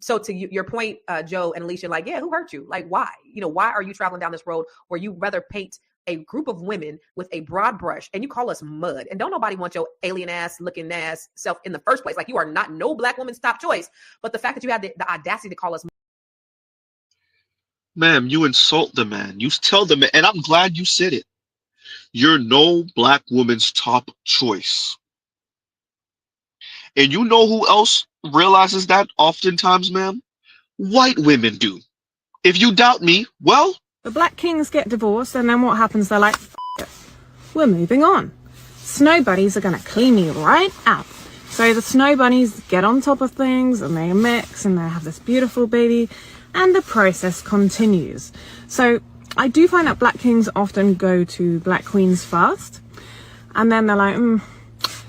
So to your point, Joe and Alicia, like, yeah, who hurt you? Like, why? Why are you traveling down this road where you rather paint a group of women with a broad brush and you call us mud? And don't nobody want your alien ass looking ass self in the first place. Like, you are not no black woman's top choice. But the fact that you had the audacity to call us, ma'am, you insult the man. You tell the man, and I'm glad you said it. You're no black woman's top choice. And you know who else realizes that oftentimes, ma'am? White women do. If you doubt me, well, The black kings get divorced, and then what happens? They're like, F it. We're moving on. Snow bunnies are going to clean me right out. So the snow bunnies get on top of things, and they mix, and they have this beautiful baby, and the process continues. So I do find that black kings often go to black queens first, and then they're like,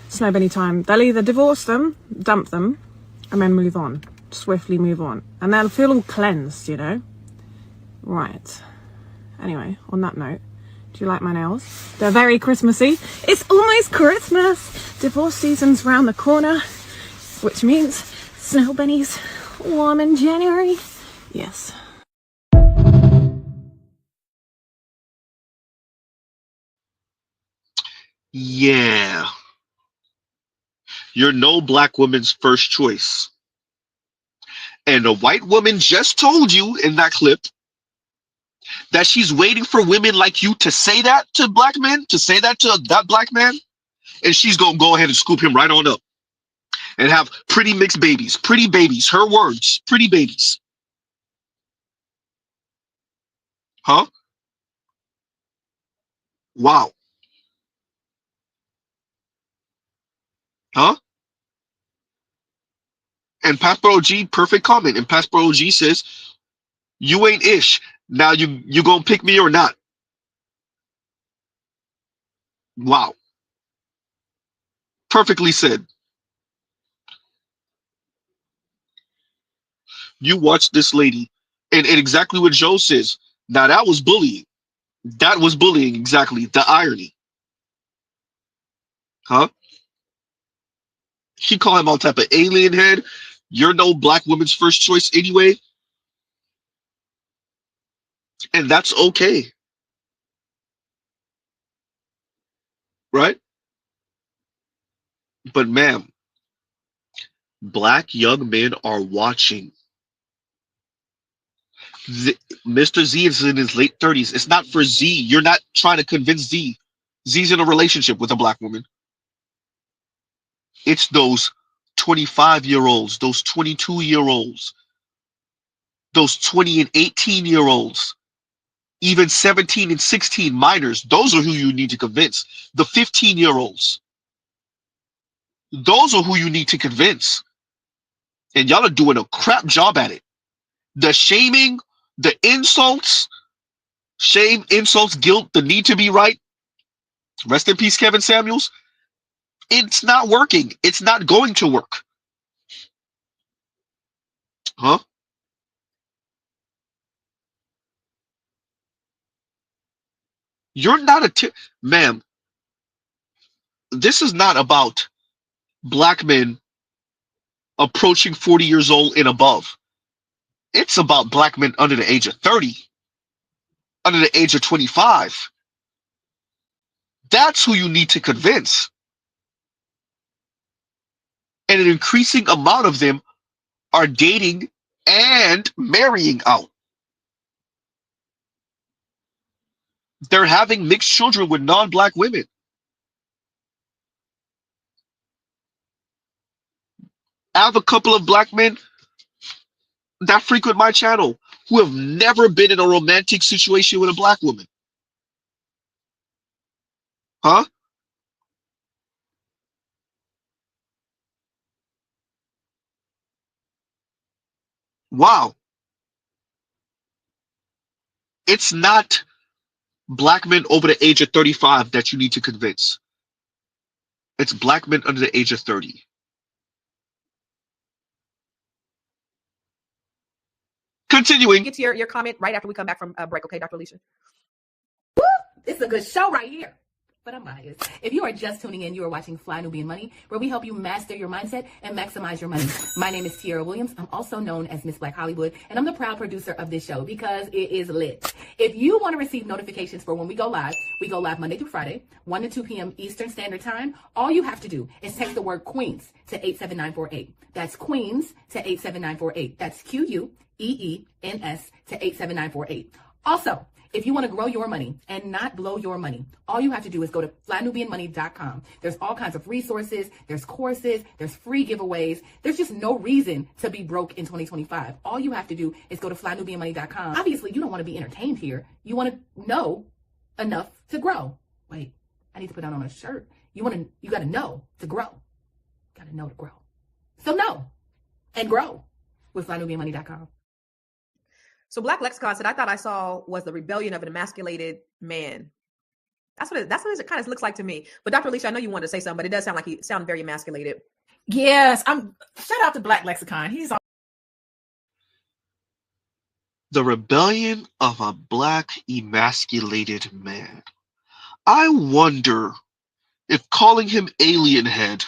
snow bunny time. They'll either divorce them, dump them, and then move on. Swiftly move on. And they'll feel all cleansed, Right. Anyway, on that note, do you like my nails? They're very Christmassy. It's almost Christmas. Divorce season's round the corner, which means snow bunnies warm in January. Yes. yeah. You're no black woman's first choice. And a white woman just told you in that clip that she's waiting for women like you to say that to black men, to say that to that black man, and she's gonna go ahead and scoop him right on up and have pretty mixed babies. Pretty babies. Her words. Pretty babies. Huh? Wow. Huh? And Pastor OG, perfect comment. And Pastor OG says, you ain't ish. Now you gonna pick me or not? Wow. Perfectly said. You watch this lady, and exactly what Joe says. Now that was bullying. That was bullying, exactly. The irony. Huh? She called him all type of alien head. You're no black woman's first choice anyway. And that's okay. Right? But ma'am, black young men are watching. Mr. Z is in his late 30s. It's not for Z. You're not trying to convince Z. Z's in a relationship with a black woman. It's those 25-year-olds, those 22-year-olds, those 20 and 18-year-olds, even 17 and 16 minors. Those are who you need to convince. The 15-year-olds. Those are who you need to convince. And y'all are doing a crap job at it. The shaming, the insults, shame, insults, guilt, the need to be right. Rest in peace, Kevin Samuels. It's not working. It's not going to work. Huh? You're not ma'am. this is not about black men approaching 40 years old and above. It's about black men under the age of 30, under the age of 25. That's who you need to convince. And an increasing amount of them are dating and marrying out. They're having mixed children with non-black women. I have a couple of black men that frequent my channel who have never been in a romantic situation with a black woman. Huh? Wow. It's not black men over the age of 35 that you need to convince. It's black men under the age of 30. Continuing. Get to your comment right after we come back from break, okay, Dr. Alicia? It's a good show right here. But I'm biased. If you are just tuning in, you are watching Fly Nubian Money, where we help you master your mindset and maximize your money. My name is Tiara Williams. I'm also known as Miss Black Hollywood, and I'm the proud producer of this show because it is lit. If you want to receive notifications for when we go live Monday through Friday, 1 to 2 p.m. Eastern Standard Time. All you have to do is text the word Queens to 87948. That's Queens to 87948. That's QUEENS to 87948. Also, if you want to grow your money and not blow your money, all you have to do is go to flynubianmoney.com. There's all kinds of resources, there's courses, there's free giveaways. There's just no reason to be broke in 2025. All you have to do is go to flynubianmoney.com. Obviously, you don't want to be entertained here. You want to know enough to grow. Wait, I need to put that on a shirt. You got to know to grow. Got to know to grow. So know and grow with flynubianmoney.com. So Black Lexicon said, I thought I saw was the rebellion of an emasculated man. That's what it kind of looks like to me. But Dr. Alicia, I know you wanted to say something, but it does sound like he sounded very emasculated. Yes, shout out to Black Lexicon. He's on. The rebellion of a black emasculated man. I wonder if calling him alien head,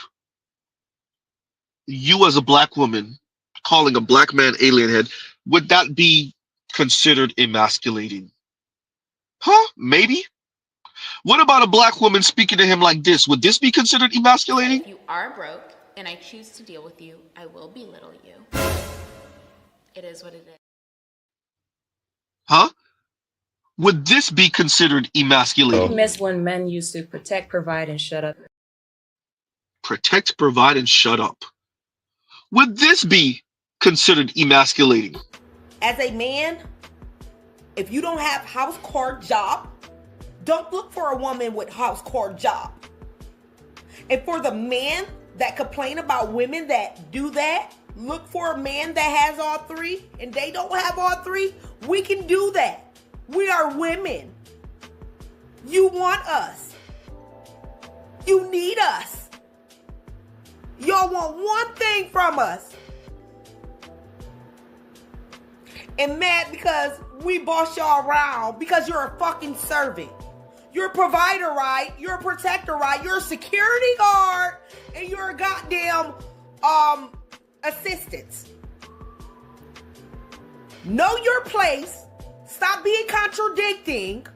you as a black woman calling a black man alien head, would that be considered emasculating? Huh? Maybe. What about a black woman speaking to him like this? Would this be considered emasculating? If you are broke and I choose to deal with you, I will belittle you. It is what it is. Huh? Would this be considered emasculating? You miss when men used to protect, provide, and shut up. Protect, provide, and shut up. Would this be considered emasculating? As a man, if you don't have house car job, don't look for a woman with house car job. And for the man that complain about women that do that, look for a man that has all three and they don't have all three. We can do that. We are women. You want us. You need us. Y'all want one thing from us. And mad because we boss y'all around because you're a fucking servant. You're a provider, right? You're a protector, right? You're a security guard and you're a goddamn assistant. Know your place. Stop being contradicting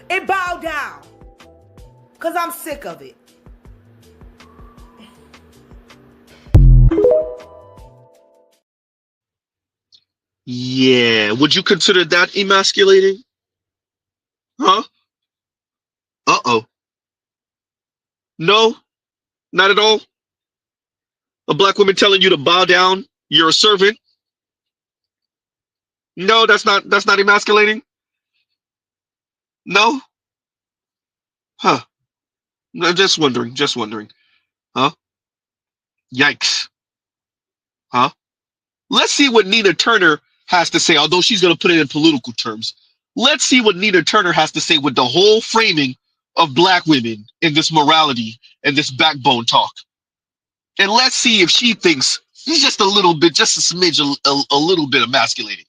and bow down. Because I'm sick of it. Yeah, would you consider that emasculating? Huh? Uh-oh. No, not at all. A black woman telling you to bow down, you're a servant. No, that's not emasculating. No? Huh. I'm just wondering. Huh? Yikes. Huh? Let's see what Nina Turner has to say, although she's going to put it in political terms. Let's see what Nina Turner has to say with the whole framing of black women in this morality and this backbone talk. And let's see if she thinks he's just a little bit, just a smidge, a little bit emasculating.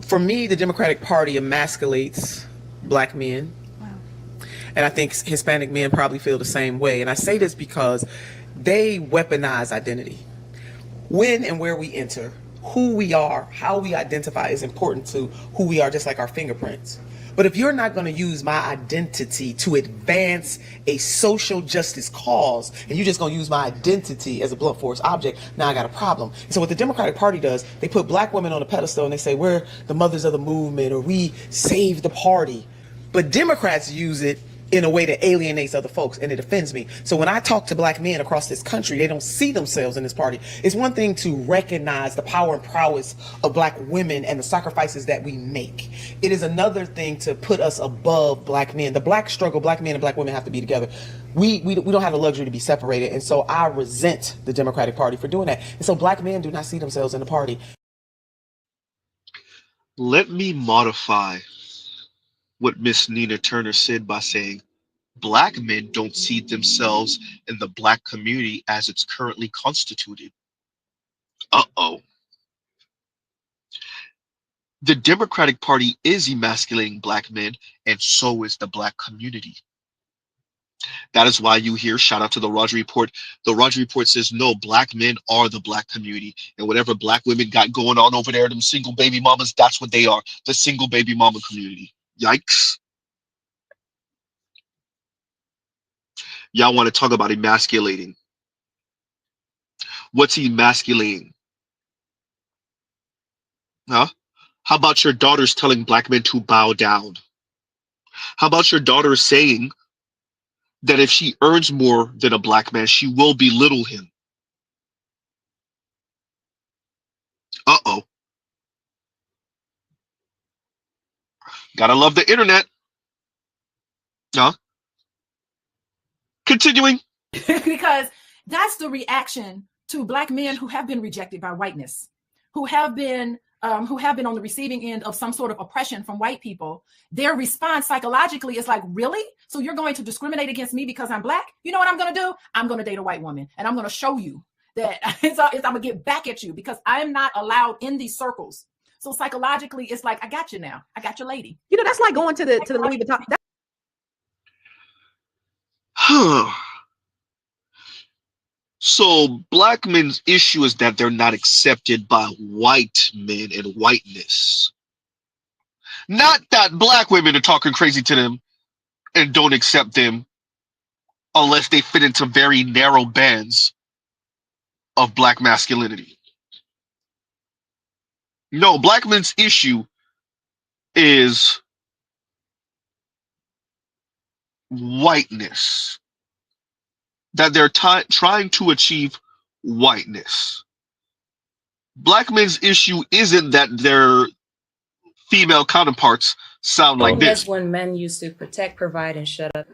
For me, the Democratic Party emasculates black men. Wow. And I think Hispanic men probably feel the same way. And I say this because they weaponize identity. When and where we enter, who we are, how we identify is important to who we are, just like our fingerprints. But if you're not going to use my identity to advance a social justice cause, and you're just going to use my identity as a blunt force object, now I got a problem. And so what the Democratic Party does, they put black women on a pedestal and they say, we're the mothers of the movement, or we saved the party. But Democrats use it in a way that alienates other folks, and it offends me. So when I talk to black men across this country, they don't see themselves in this party. It's one thing to recognize the power and prowess of black women and the sacrifices that we make. It is another thing to put us above black men. The black struggle, black men and black women have to be together. We don't have the luxury to be separated, and so I resent the Democratic Party for doing that. And so black men do not see themselves in the party. Let me modify what Miss Nina Turner said by saying black men don't see themselves in the black community as it's currently constituted. Uh-oh. The Democratic Party is emasculating black men, and so is the black community. That is why you hear, shout out to the Roger Report. The Roger Report says, no, black men are the black community. And whatever black women got going on over there, them single baby mamas, that's what they are, the single baby mama community. Yikes. Y'all want to talk about emasculating. What's emasculating? Huh? How about your daughters telling black men to bow down? How about your daughter saying that if she earns more than a black man, she will belittle him? Uh-oh. Gotta love the internet. Huh? Continuing. Because that's the reaction to black men who have been rejected by whiteness, who have been on the receiving end of some sort of oppression from white people. Their response psychologically is like, really? So you're going to discriminate against me because I'm black? You know what I'm going to do? I'm going to date a white woman, and I'm going to show you that I'm going to get back at you because I'm not allowed in these circles. So psychologically, it's like, I got you now. I got your lady. You know, that's like going to the Louis Vuitton. So black men's issue is that they're not accepted by white men and whiteness. Not that black women are talking crazy to them and don't accept them unless they fit into very narrow bands of black masculinity. No, black men's issue is whiteness. That they're trying to achieve whiteness. Black men's issue isn't that their female counterparts sound like That's this. when men used to protect, provide, and shut up.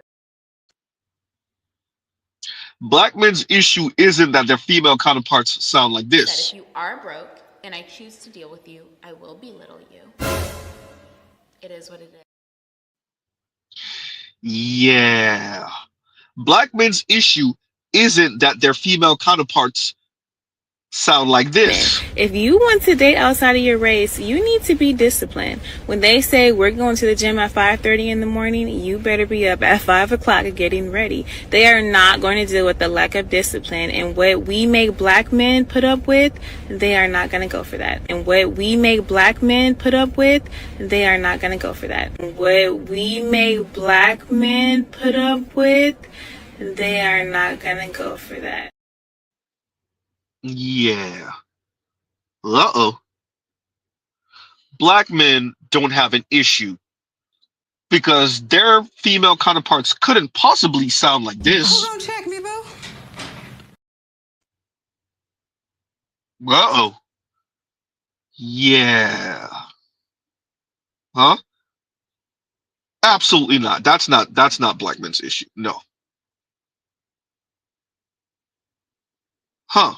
Black men's issue isn't that their female counterparts sound like That this. if you are broke and I choose to deal with you, I will belittle you. It is what it is. Yeah. Black men's issue isn't that their female counterparts sound like this. If you want to date outside of your race, you need to be disciplined. When they say we're going to the gym at 5:30 in the morning, you better be up at 5 o'clock getting ready. They are not going to deal with the lack of discipline. And what we make black men put up with, they are not going to go for that. And what we make black men put up with, they are not going to go for that. What we make black men put up with, they are not going to go for that. Yeah. Uh-oh. Black men don't have an issue because their female counterparts couldn't possibly sound like this. Hold on, check me, boo. Uh-oh. Yeah. Huh? Absolutely not. That's not black men's issue. No. Huh.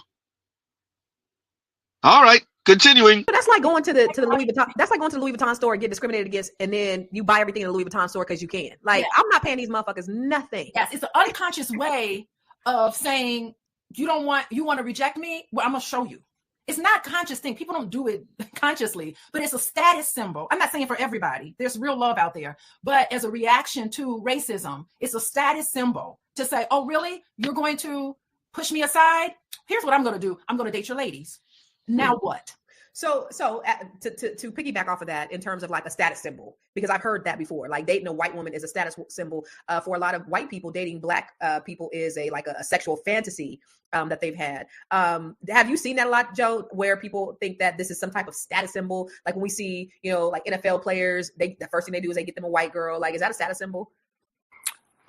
All right, continuing. That's like going to the Louis Vuitton. That's like going to the Louis Vuitton store and get discriminated against, and then you buy everything in the Louis Vuitton store because you can. Like, yeah. I'm not paying these motherfuckers nothing. Yes, it's an unconscious way of saying you want to reject me. Well, I'm gonna show you. It's not a conscious thing. People don't do it consciously, but it's a status symbol. I'm not saying for everybody. There's real love out there. But as a reaction to racism, it's a status symbol to say, oh, really? You're going to push me aside? Here's what I'm going to do. I'm going to date your ladies. Now what? So to piggyback off of that in terms of like a status symbol, because I've heard that before, like dating a white woman is a status symbol. For a lot of white people, dating black people is a sexual fantasy that they've had. Have you seen that a lot, Joe, where people think that this is some type of status symbol? Like when we see, like NFL players, the first thing they do is they get them a white girl. Like, is that a status symbol?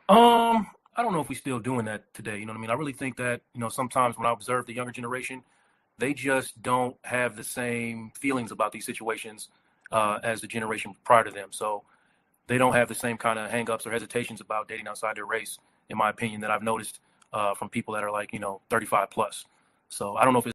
I don't know if we're still doing that today. You know what I mean? I really think that, sometimes when I observe the younger generation, they just don't have the same feelings about these situations as the generation prior to them. So they don't have the same kind of hangups or hesitations about dating outside their race, in my opinion, that I've noticed from people that are like, 35 plus. So I don't know if it's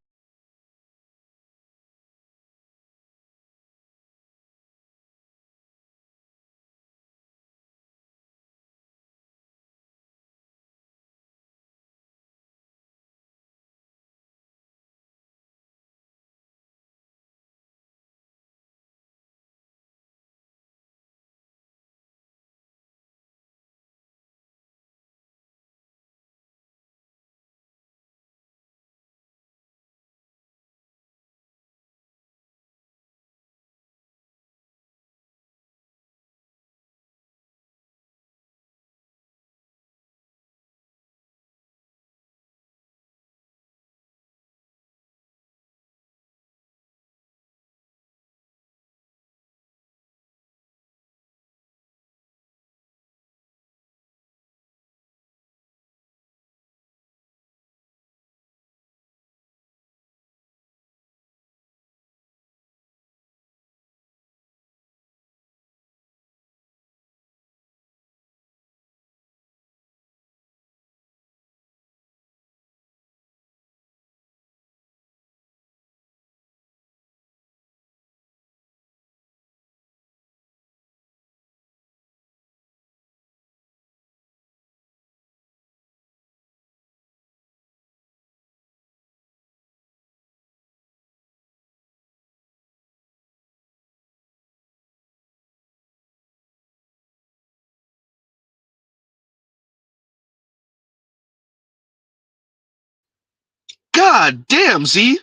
God damn, Z.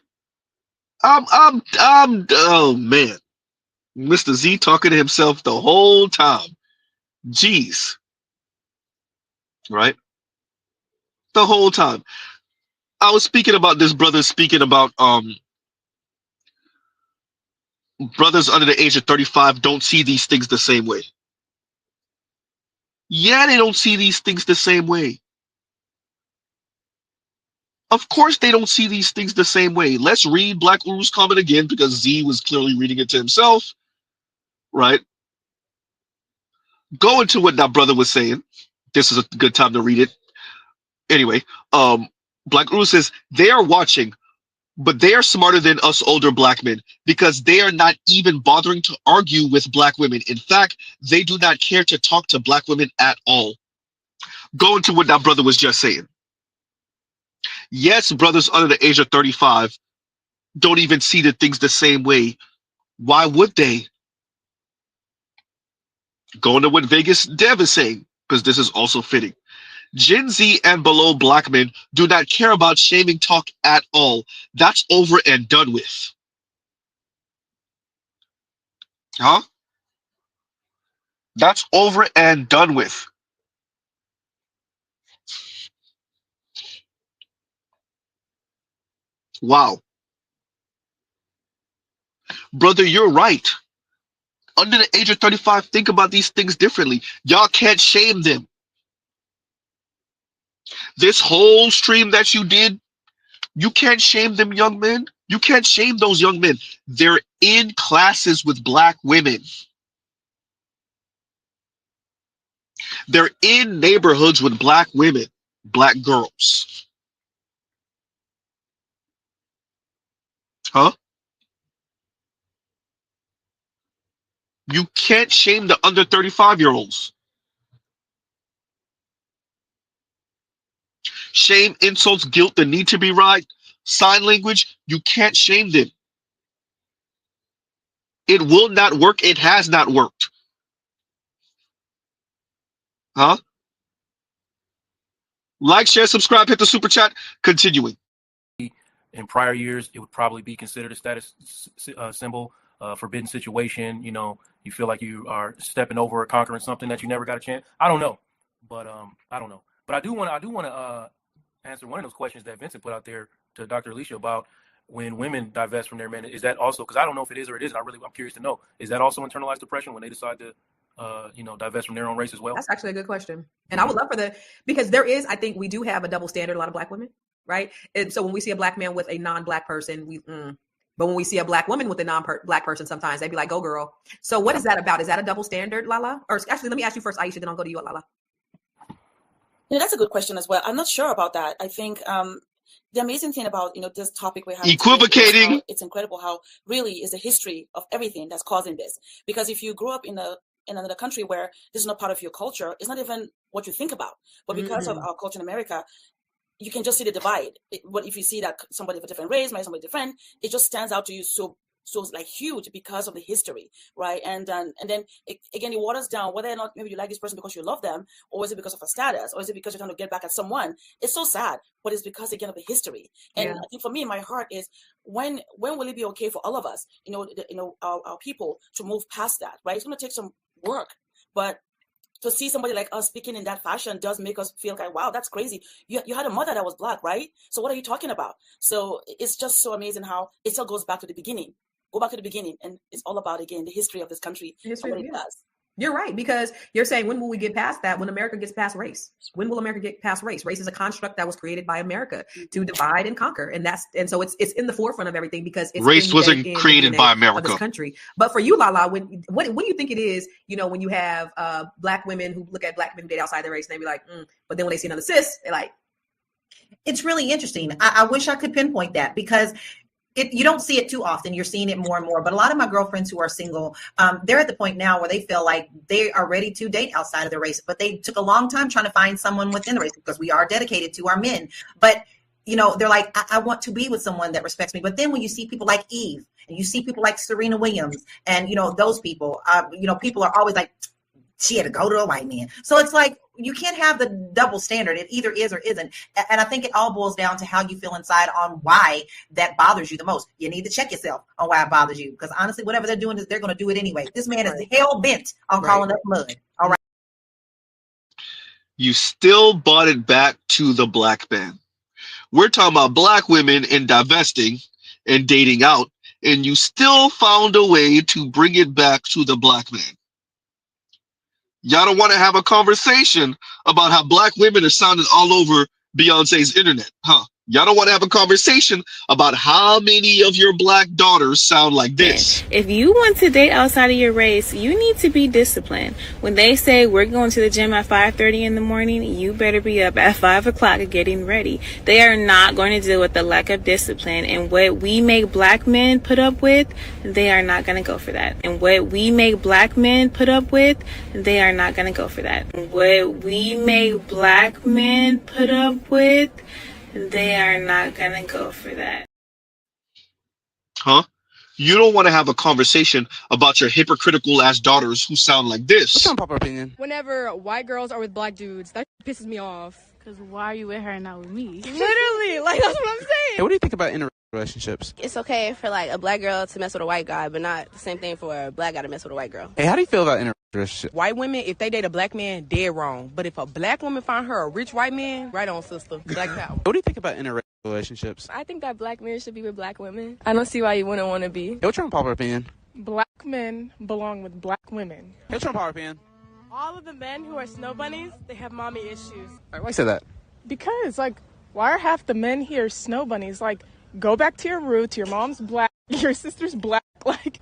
Oh man, Mr. Z talking to himself the whole time. Jeez, right? The whole time. I was speaking about this brother speaking about brothers under the age of 35 don't see these things the same way. Yeah, they don't see these things the same way. Of course they don't see these things the same way. Let's read Black Uru's comment again because Z was clearly reading it to himself, right? Go into what that brother was saying. This is a good time to read it. Anyway, Black Uru says, they are watching, but they are smarter than us older black men because they are not even bothering to argue with black women. In fact, they do not care to talk to black women at all. Go into what that brother was just saying. Yes, brothers under the age of 35 don't even see the things the same way. Why would they? Go into what Vegas Dev is saying, because this is also fitting. Gen Z and below black men do not care about shaming talk at all. That's over and done with. Huh? That's over and done with. Wow. Brother, you're right. Under the age of 35, think about these things differently. Y'all can't shame them. This whole stream that you did, you can't shame them young men. You can't shame those young men. They're in classes with black women. They're in neighborhoods with black women, black girls. Huh? You can't shame the under 35-year-olds. Shame, insults, guilt, the need to be right, sign language, you can't shame them. It will not work. It has not worked. Huh? Like, share, subscribe, hit the super chat. Continuing. In prior years, it would probably be considered a status symbol, forbidden situation. You know, you feel like you are stepping over or conquering something that you never got a chance. I don't know, but I don't know. But I do want to answer one of those questions that Vincent put out there to Dr. Alicia about when women divest from their men. Is that also, because I don't know if it is or it isn't. I'm curious to know. Is that also internalized depression when they decide to divest from their own race as well? That's actually a good question. And I would love for because there is, I think we do have a double standard, a lot of Black women, right? And so when we see a Black man with a non-Black person, but when we see a Black woman with a non-Black person, sometimes they'd be like, go girl. So what is that about? Is that a double standard, Lala? Or actually, let me ask you first, Aisha, then I'll go to you, Lala. That's a good question as well. I'm not sure about that. I think the amazing thing about this topic we're having equivocating today is it's incredible how really is the history of everything that's causing this. Because if you grew up in another country where this is not part of your culture, it's not even what you think about. But because of our culture in America, you can just see the divide. But if you see that somebody of a different race marries somebody different, it just stands out to you so like huge because of the history, right? And then again, it waters down whether or not maybe you like this person because you love them, or is it because of a status, or is it because you're trying to get back at someone? It's so sad, but it's because again of the history. And I think for me, my heart is when will it be okay for all of us, our people to move past that, right? It's going to take some work, but to see somebody like us speaking in that fashion does make us feel like, wow, that's crazy. You had a mother that was Black, right? So what are you talking about? So it's just so amazing how it still goes back to the beginning. Go back to the beginning, and it's all about, again, the history of this country and what it does. You're right, because you're saying, when will we get past that? When America gets past race? When will America get past race? Race is a construct that was created by America to divide and conquer, and so it's in the forefront of everything because it's race wasn't created by America. This country. But for you, Lala, what do you think it is? When you have Black women who look at Black men who date outside their race, and they be like, but then when they see another cis, they're like, it's really interesting. I wish I could pinpoint that because you don't see it too often. You're seeing it more and more. But a lot of my girlfriends who are single, they're at the point now where they feel like they are ready to date outside of the race. But they took a long time trying to find someone within the race because we are dedicated to our men. But, they're like, I want to be with someone that respects me. But then when you see people like Eve and you see people like Serena Williams and, those people, people are always like, she had to go to a white man. So it's like, you can't have the double standard. It either is or isn't. And I think it all boils down to how you feel inside on why that bothers you the most. You need to check yourself on why it bothers you. Because honestly, whatever they're doing, they're going to do it anyway. This man is hell bent on calling up mud. All right. You still brought it back to the Black man. We're talking about Black women and divesting and dating out. And you still found a way to bring it back to the Black man. Y'all don't want to have a conversation about how Black women are sounding all over Beyonce's internet, huh? Y'all don't want to have a conversation about how many of your Black daughters sound like this. If you want to date outside of your race, you need to be disciplined. When they say we're going to the gym at 5:30 in the morning, you better be up at 5 o'clock getting ready. They are not going to deal with the lack of discipline. And what we make Black men put up with, they are not going to go for that. And what we make Black men put up with, they are not going to go for that. What we make Black men put up with, they are not gonna go for that. Huh? You don't want to have a conversation about your hypocritical ass daughters who sound like this. What's your proper opinion? Whenever white girls are with Black dudes, that pisses me off. Because why are you with her and not with me? Literally, like that's what I'm saying. Hey, what do you think about interracial relationships? It's okay for like a Black girl to mess with a white guy, but not the same thing for a Black guy to mess with a white girl. Hey, how do you feel about interracial relationships? White women, if they date a Black man, dead wrong. But if a Black woman find her a rich white man, right on, sister. Black power. What do you think about interracial relationships? I think that Black men should be with Black women. I don't see why you wouldn't want to be. Hey, what's your proper opinion? Black men belong with Black women. Hey, what's your proper opinion? All of the men who are snow bunnies, they have mommy issues. Why do you say that? Because, why are half the men here snow bunnies? Go back to your roots. Your mom's Black. Your sister's Black.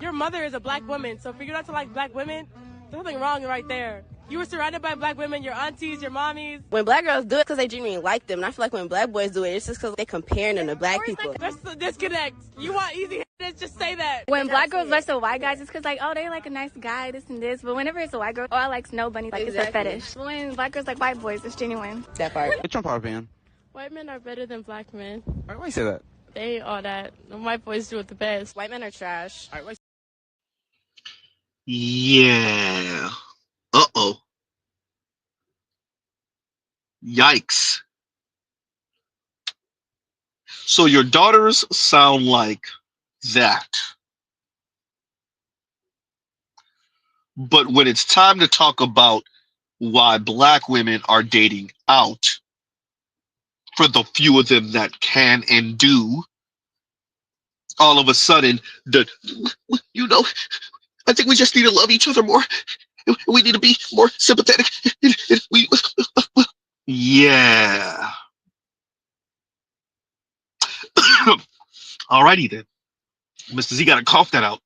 Your mother is a Black woman, so for you not to like Black women, there's something wrong right there. You were surrounded by Black women, your aunties, your mommies. When Black girls do it because they genuinely like them, and I feel like when Black boys do it, it's just because they comparing them to Black people. There's a disconnect. You want easy hits, just say that. When Black girls lust to white guys, it's because they're like a nice guy, this and this. But whenever it's a white girl, I like snow bunnies, it's a fetish. But when Black girls like white boys, it's genuine. That part. What's your proper opinion? White men are better than Black men. Why do you say that? They ain't all that. The white boys do it the best. White men are trash. Yeah. Uh-oh. Yikes. So your daughters sound like that. But when it's time to talk about why black women are dating out, for the few of them that can and do, all of a sudden, you know, I think we just need to love each other more. We need to be more sympathetic. Yeah. Alrighty then. Mr. Z got to cough that out.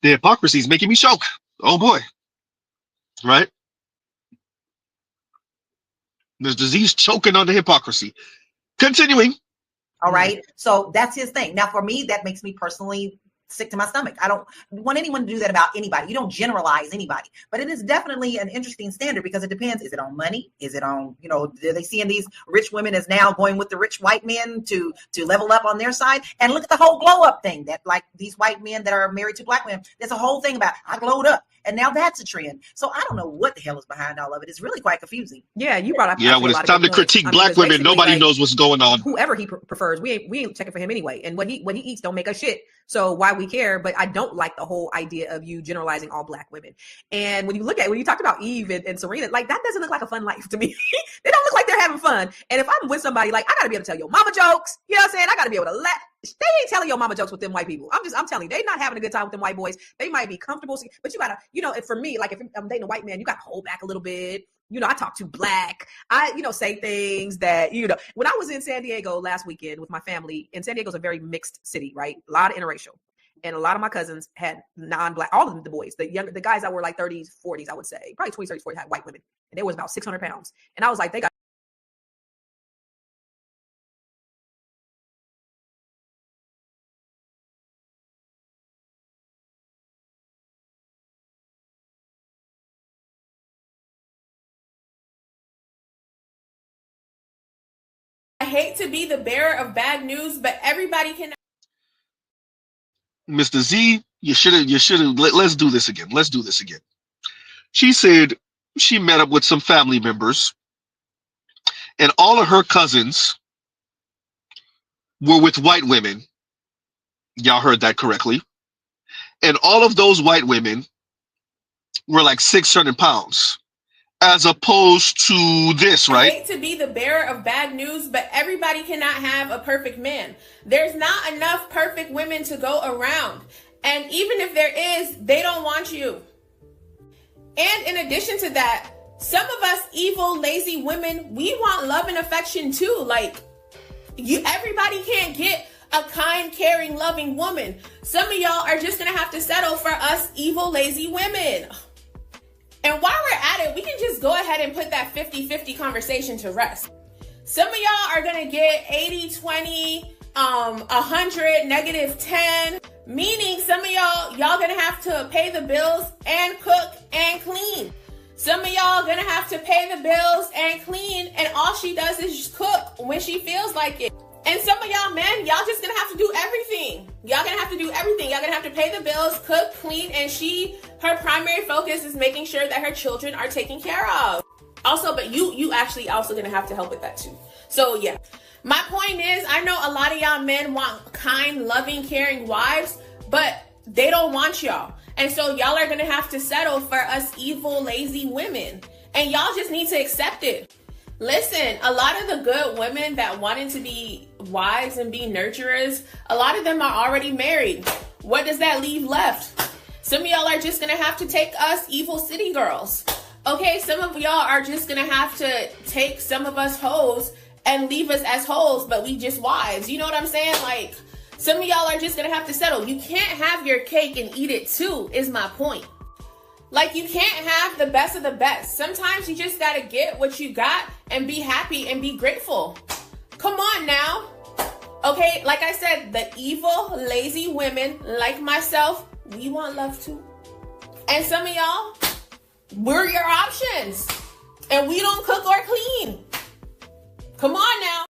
The hypocrisy is making me choke. Oh boy. Right? Mr. Z's choking on the hypocrisy. Continuing. All right. So that's his thing. Now, for me, that makes me personally sick to my stomach. I don't want anyone to do that about anybody. You don't generalize anybody, but it is definitely an interesting standard because it depends. Is it on money? Is it on, are they seeing these rich women as now going with the rich white men to level up on their side? And look at the whole glow up thing that like these white men that are married to black women. There's a whole thing about I glowed up. And now that's a trend. So I don't know what the hell is behind all of it. It's really quite confusing. Yeah, you brought up. Yeah, when it's time to critique black women, nobody knows what's going on. Whoever he prefers, we ain't checking for him anyway. And what he eats don't make us shit. So why we care? But I don't like the whole idea of you generalizing all black women. And when you talked about Eve and Serena, like that doesn't look like a fun life to me. They don't look like they're having fun. And if I'm with somebody, like I gotta be able to tell your mama jokes. You know what I'm saying? I gotta be able to laugh. They ain't telling your mama jokes with them white people. I'm telling you, they not having a good time with them white boys. They might be comfortable, but you gotta, and for me, like if I'm dating a white man, you gotta hold back a little bit. I talk too black. I, say things that, when I was in San Diego last weekend with my family, and San Diego's a very mixed city, right? A lot of interracial. And a lot of my cousins had non-black, all of them, the boys, the guys that were like 30s, 40s, I would say, probably 20s, 30s, 40s, had white women. And they was about 600 pounds. And I was like, they got. I hate to be the bearer of bad news, but everybody can. Mr. Z, you should have. Let's do this again. Let's do this again. She said she met up with some family members, and all of her cousins were with white women. Y'all heard that correctly. And all of those white women were like 600 pounds. As opposed to this, right? I hate to be the bearer of bad news, but everybody cannot have a perfect man. There's not enough perfect women to go around. And even if there is, they don't want you. And in addition to that, some of us evil, lazy women, we want love and affection too. Like, everybody can't get a kind, caring, loving woman. Some of y'all are just gonna have to settle for us evil, lazy women. And while we're at it, we can just go ahead and put that 50-50 conversation to rest. Some of y'all are going to get 80-20, 100, -10, meaning some of y'all going to have to pay the bills and cook and clean. Some of y'all going to have to pay the bills and clean, and all she does is just cook when she feels like it. And some of y'all men, y'all just gonna have to do everything. Y'all gonna have to do everything. Y'all gonna have to pay the bills, cook, clean, and her primary focus is making sure that her children are taken care of. Also, but you actually also gonna have to help with that too. So yeah, my point is, I know a lot of y'all men want kind, loving, caring wives, but they don't want y'all. And so y'all are gonna have to settle for us evil, lazy women. And y'all just need to accept it. Listen, a lot of the good women that wanted to be wives and be nurturers, a lot of them are already married. What does that leave left? Some of y'all are just gonna have to take us evil city girls. Okay, some of y'all are just gonna have to take some of us hoes and leave us as hoes, but we just wives. You know what I'm saying? Like, some of y'all are just gonna have to settle. You can't have your cake and eat it too, is my point. Like, you can't have the best of the best. Sometimes you just gotta get what you got and be happy and be grateful. Come on now. Okay, like I said, the evil, lazy women like myself, we want love too. And some of y'all, we're your options. And we don't cook or clean. Come on now.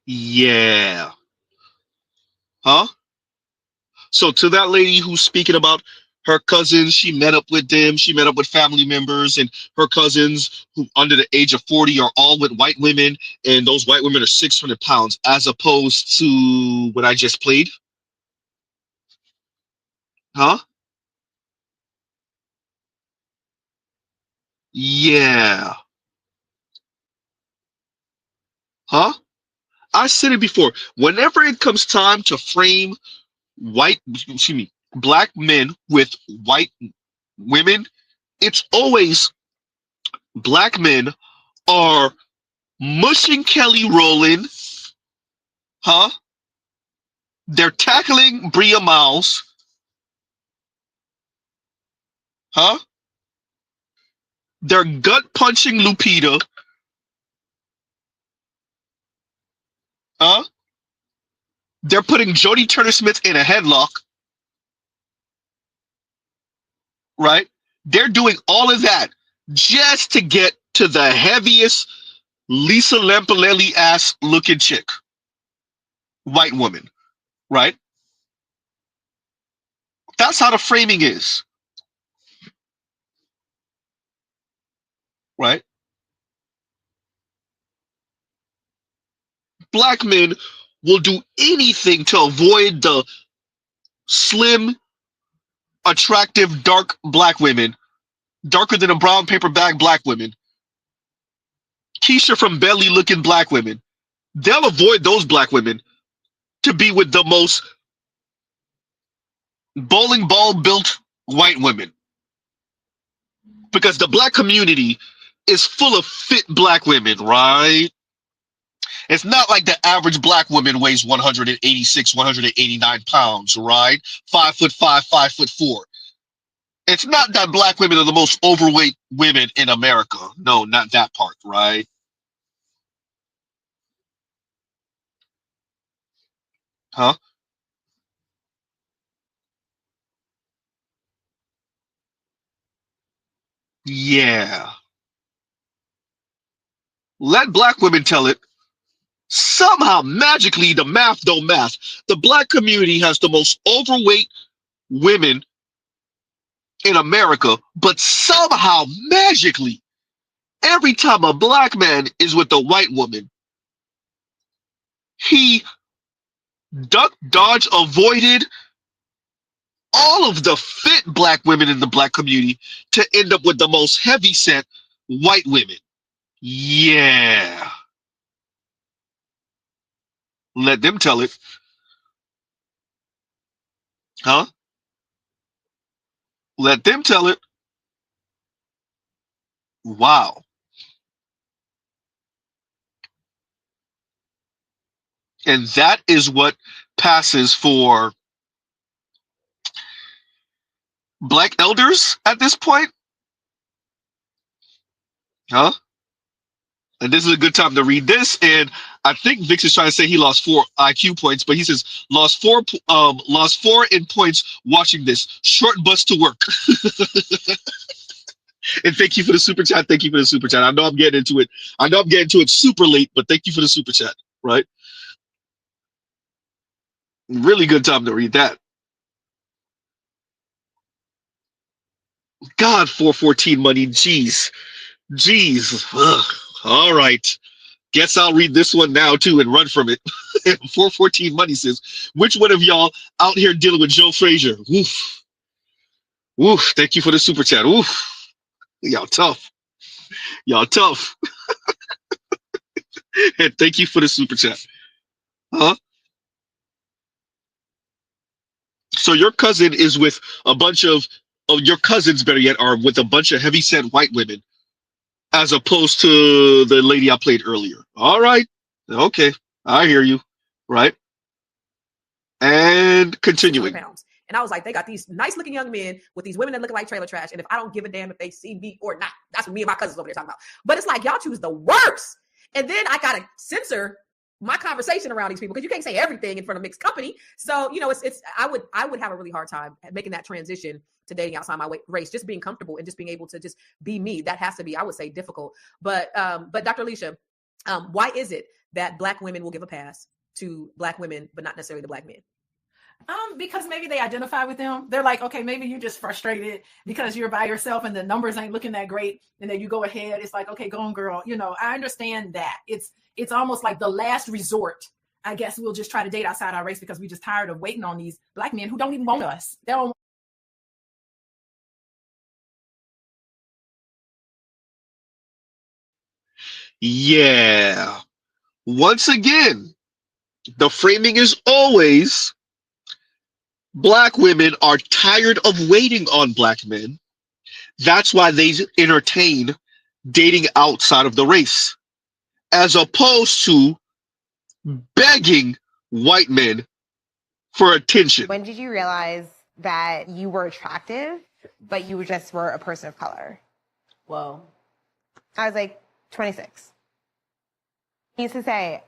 Yeah. Huh? So to that lady who's speaking about her cousins, she met up with them, she met up with family members, and her cousins who under the age of 40 are all with white women, and those white women are 600 pounds, as opposed to what I just played. Huh? Yeah. Huh? I said it before. Whenever it comes time to frame black men with white women, it's always black men are mushing Kelly Rowland, huh? They're tackling Bria Miles, huh? They're gut punching Lupita, huh? They're putting Jodie Turner-Smith in a headlock, right? They're doing all of that just to get to the heaviest Lisa Lampanelli ass looking chick, white woman, right? That's how the framing is, right? Black men will do anything to avoid the slim, attractive, dark black women, darker than a brown paper bag black women, Keisha from Belly looking black women. They'll avoid those black women to be with the most bowling ball built white women. Because the black community is full of fit black women, right? It's not like the average black woman weighs 186, 189 pounds, right? 5'5", 5'4". It's not that black women are the most overweight women in America. No, not that part, right? Huh? Yeah. Let black women tell it. Somehow, magically, the math don't math. The black community has the most overweight women in America, but somehow, magically, every time a black man is with a white woman, he ducked, dodged, avoided all of the fit black women in the black community to end up with the most heavy-set white women. Yeah. Let them tell it. Huh? Let them tell it. Wow. And that is what passes for black elders at this point. Huh? And this is a good time to read this. And I think Vix is trying to say he lost 4 IQ points, but he says lost four in points watching this. Short bus to work. And thank you for the super chat. Thank you for the super chat. I know I'm getting into it. I know I'm getting to it super late, but thank you for the super chat. Right? Really good time to read that. God, 414 money. Jeez. Ugh. All right. Guess I'll read this one now too and run from it. 414 money says, which one of y'all out here dealing with Joe Frazier? Woof. Woof. Thank you for the super chat. Woof. Y'all tough. Y'all tough. And thank you for the super chat. Huh? So your cousin is with a bunch of your cousins, better yet, are with a bunch of heavy-set white women, as opposed to the lady I played earlier. All right. Okay. I hear you. Right. And continuing. And I was like, they got these nice looking young men with these women that look like trailer trash. And if I don't give a damn if they see me or not, that's what me and my cousins over there talking about. But it's like, y'all choose the worst. And then I got to censor my conversation around these people because you can't say everything in front of mixed company. So, you know, I would have a really hard time making that transition to dating outside my race, just being comfortable and just being able to just be me. That has to be, I would say, difficult. But Dr. Alicia, why is it that black women will give a pass to black women, but not necessarily the black men? Because maybe they identify with them. They're like, okay, maybe you're just frustrated because you're by yourself and the numbers ain't looking that great. And then you go ahead. It's like, okay, go on, girl. You know, I understand that. It's almost like the last resort. I guess we'll just try to date outside our race because we're just tired of waiting on these Black men who don't even want us. They don't. Yeah. Once again, the framing is always Black women are tired of waiting on Black men. That's why they entertain dating outside of the race, as opposed to begging white men for attention. When did you realize that you were attractive, but you just were a person of color? Whoa. I was like 26. He used to say,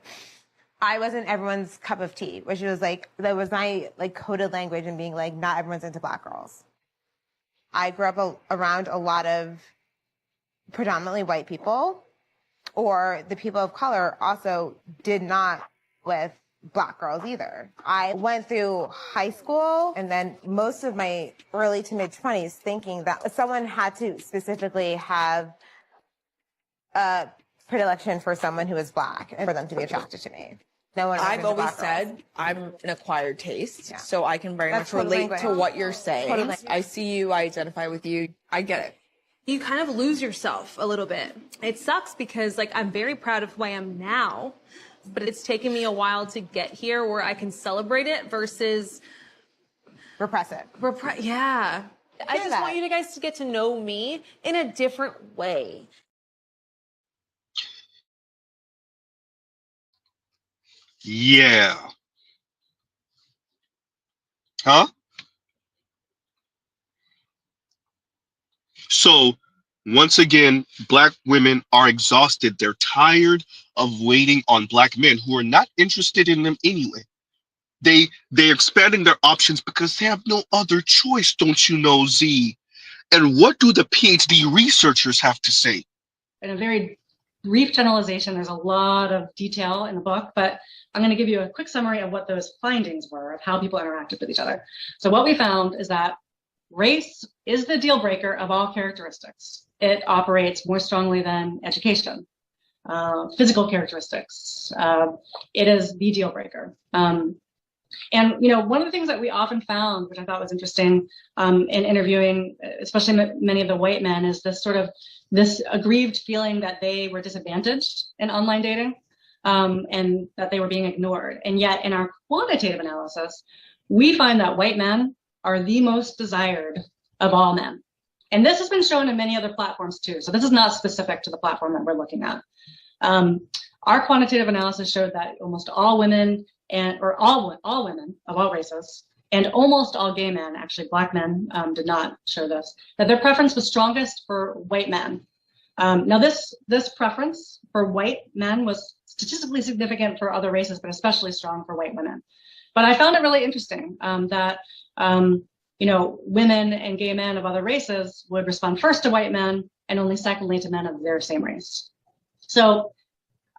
I wasn't everyone's cup of tea, which was like, that was my like coded language and being like, not everyone's into Black girls. I grew up around a lot of predominantly white people, or the people of color also did not with Black girls either. I went through high school and then most of my early to mid 20s thinking that someone had to specifically have a predilection for someone who is Black and for them to be attracted to me. No one. I've always said I'm an acquired taste, so I can very much relate to what you're saying. I see you, I identify with you, I get it. You kind of lose yourself a little bit. It sucks because like I'm very proud of who I am now, but it's taken me a while to get here where I can celebrate it versus repress it. Yeah. I just want you guys to get to know me in a different way. Yeah. Huh? So, once again, Black women are exhausted. They're tired of waiting on Black men who are not interested in them anyway. They're expanding their options because they have no other choice, don't you know, Z? And what do the PhD researchers have to say? In a very brief generalization, there's a lot of detail in the book, but I'm going to give you a quick summary of what those findings were of how people interacted with each other. So what we found is that race is the deal breaker of all characteristics. It operates more strongly than education, physical characteristics. It is the deal breaker. And, you know, one of the things that we often found, which I thought was interesting in interviewing, especially many of the white men, is this aggrieved feeling that they were disadvantaged in online dating and that they were being ignored. And yet in our quantitative analysis, we find that white men are the most desired of all men. And this has been shown in many other platforms too. So this is not specific to the platform that we're looking at. Our quantitative analysis showed that almost all women or all women of all races and almost all gay men, actually Black men did not show this, that their preference was strongest for white men. Now this preference for white men was statistically significant for other races, but especially strong for white women. But I found it really interesting that you know, women and gay men of other races would respond first to white men and only secondly to men of their same race. So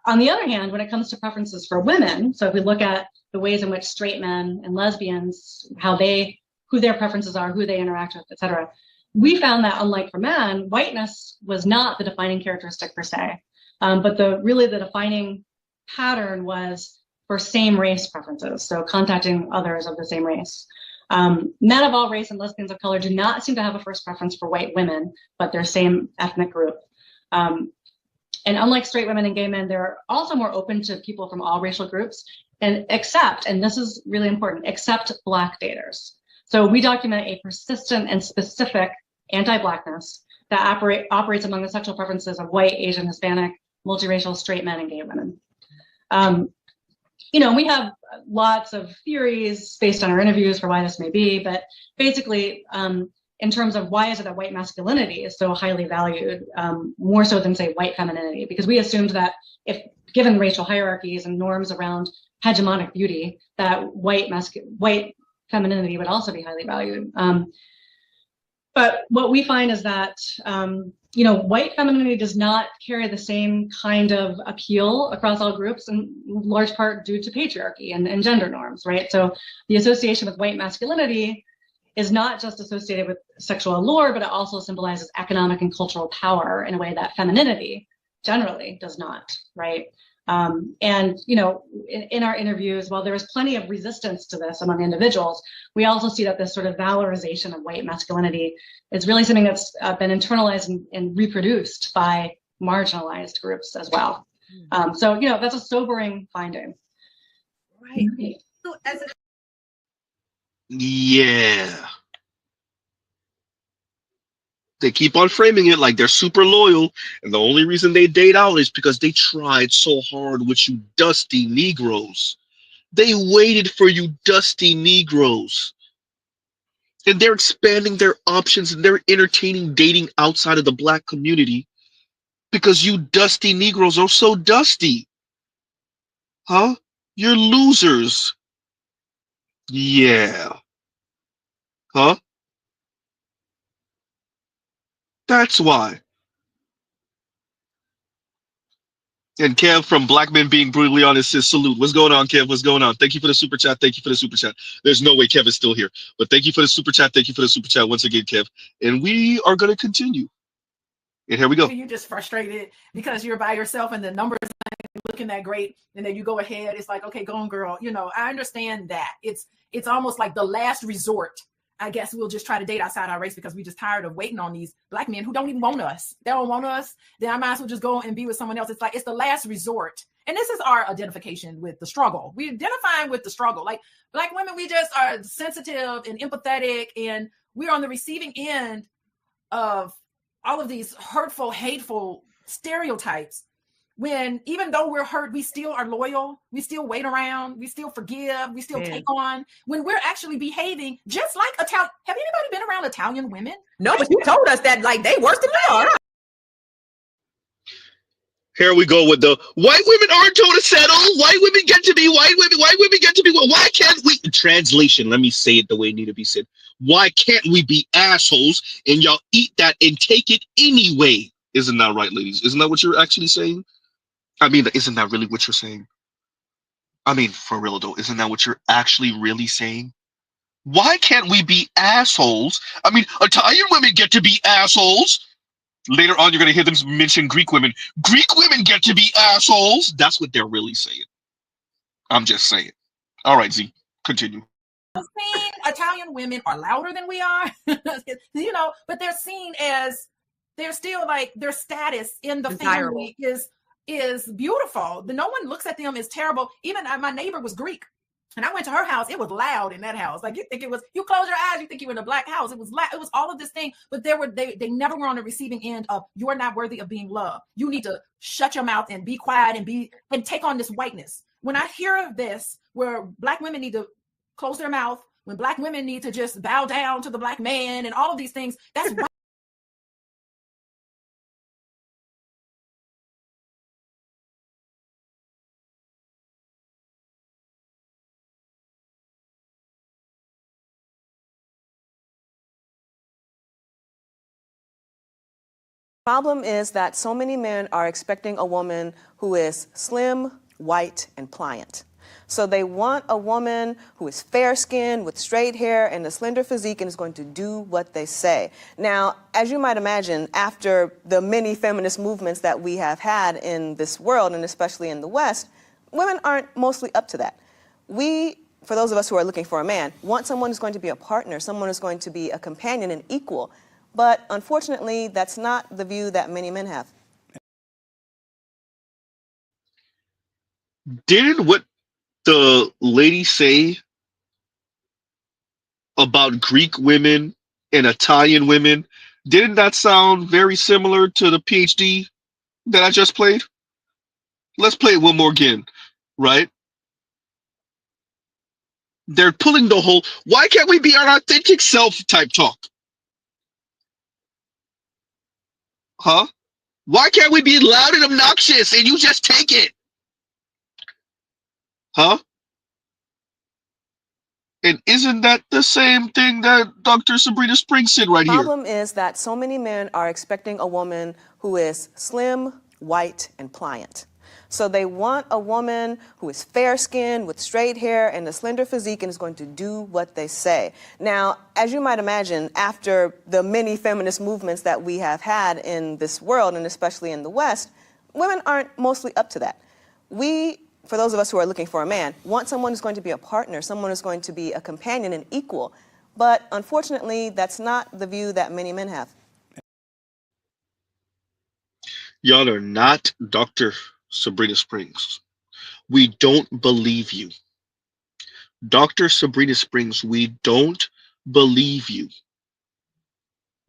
on the other hand, when it comes to preferences for women, so if we look at the ways in which straight men and lesbians, who their preferences are, who they interact with, etc., we found that unlike for men, whiteness was not the defining characteristic per se, but the defining pattern was for same race preferences, so contacting others of the same race. Men of all race and lesbians of color do not seem to have a first preference for white women, but their same ethnic group. And unlike straight women and gay men, they're also more open to people from all racial groups, and this is really important, except Black daters. So we document a persistent and specific anti-Blackness that operates among the sexual preferences of white, Asian, Hispanic, multiracial, straight men, and gay women. You know, we have lots of theories based on our interviews for why this may be, but basically, in terms of why is it that white masculinity is so highly valued, more so than, say, white femininity, because we assumed that if given racial hierarchies and norms around hegemonic beauty, that white femininity would also be highly valued. But But what we find is that, you know, white femininity does not carry the same kind of appeal across all groups, in large part due to patriarchy and gender norms, right? So the association with white masculinity is not just associated with sexual allure, but it also symbolizes economic and cultural power in a way that femininity generally does not, right? And, you know, in our interviews, while there is plenty of resistance to this among individuals, we also see that this sort of valorization of white masculinity is really something that's been internalized and reproduced by marginalized groups as well. So, you know, that's a sobering finding. Right. So as a Yeah. They keep on framing it like they're super loyal, and the only reason they date out is because they tried so hard with you dusty Negroes. They waited for you dusty Negroes. And they're expanding their options and they're entertaining dating outside of the black community because you dusty Negroes are so dusty. Huh? You're losers. Yeah. Huh? That's why. And Kev from Black Men Being Brutally Honest says, salute. What's going on, Kev? What's going on? Thank you for the super chat. Thank you for the super chat. There's no way Kev is still here. But thank you for the super chat. Thank you for the super chat once again, Kev. And we are going to continue. And here we go. You're just frustrated because you're by yourself and the numbers aren't looking that great. And then you go ahead. It's like, okay, go on, girl. You know, I understand that. It's almost like the last resort. I guess we'll just try to date outside our race because we're just tired of waiting on these black men who don't even want us. They don't want us. Then I might as well just go and be with someone else. It's like, it's the last resort. And this is our identification with the struggle. We're identifying with the struggle. Like black women, we just are sensitive and empathetic, and we're on the receiving end of all of these hurtful, hateful stereotypes. When even though we're hurt, we still are loyal. We still wait around. We still forgive. We still take on when we're actually behaving just like Italian. Have anybody been around Italian women? No, but you told us that like they worse than we are. Here we go with the white women aren't told to settle. White women get to be white women. White women get to be. Why can't we? Translation. Let me say it the way it need to be said. Why can't we be assholes and y'all eat that and take it anyway? Isn't that right, ladies? Isn't that what you're actually saying? I mean, isn't that really what you're saying? I mean, for real though, isn't that what you're actually really saying? Why can't we be assholes? I mean, Italian women get to be assholes. Later on, you're going to hear them mention Greek women. Greek women get to be assholes. That's what they're really saying. I'm just saying. All right, Z, continue. Seen Italian women are louder than we are, you know, but they're seen as, they're still like, their status in the family is beautiful. No one looks at them as terrible. Even my neighbor was Greek, and I went to her house. It was loud in that house. Like you think it was, you close your eyes, you think you were in a black house. It was loud. It was all of this thing, but they never were on the receiving end of, you're not worthy of being loved. You need to shut your mouth and be quiet and take on this whiteness. When I hear this, where black women need to close their mouth, when black women need to just bow down to the black man and all of these things, that's white. Problem is that so many men are expecting a woman who is slim, white, and pliant. So they want a woman who is fair-skinned with straight hair and a slender physique and is going to do what they say. Now, as you might imagine, after the many feminist movements that we have had in this world, and especially in the West, women aren't mostly up to that. We, for those of us who are looking for a man, want someone who's going to be a partner, someone who's going to be a companion and equal. But unfortunately, that's not the view that many men have. Didn't what the lady say about Greek women and Italian women, didn't that sound very similar to the PhD that I just played? Let's play it one more again, right? They're pulling the whole, why can't we be our authentic self type talk? Huh? Why can't we be loud and obnoxious and you just take it? Huh? And isn't that the same thing that Dr. Sabrina Springs said right here? Problem is that so many men are expecting a woman who is slim, white, and pliant. So they want a woman who is fair-skinned with straight hair and a slender physique and is going to do what they say. Now, as you might imagine, after the many feminist movements that we have had in this world, and especially in the West, women aren't mostly up to that. We, for those of us who are looking for a man, want someone who's going to be a partner, someone who's going to be a companion and equal. But unfortunately, that's not the view that many men have. Y'all are not Dr. Sabrina Springs. We don't believe you. Dr. Sabrina Springs, we don't believe you.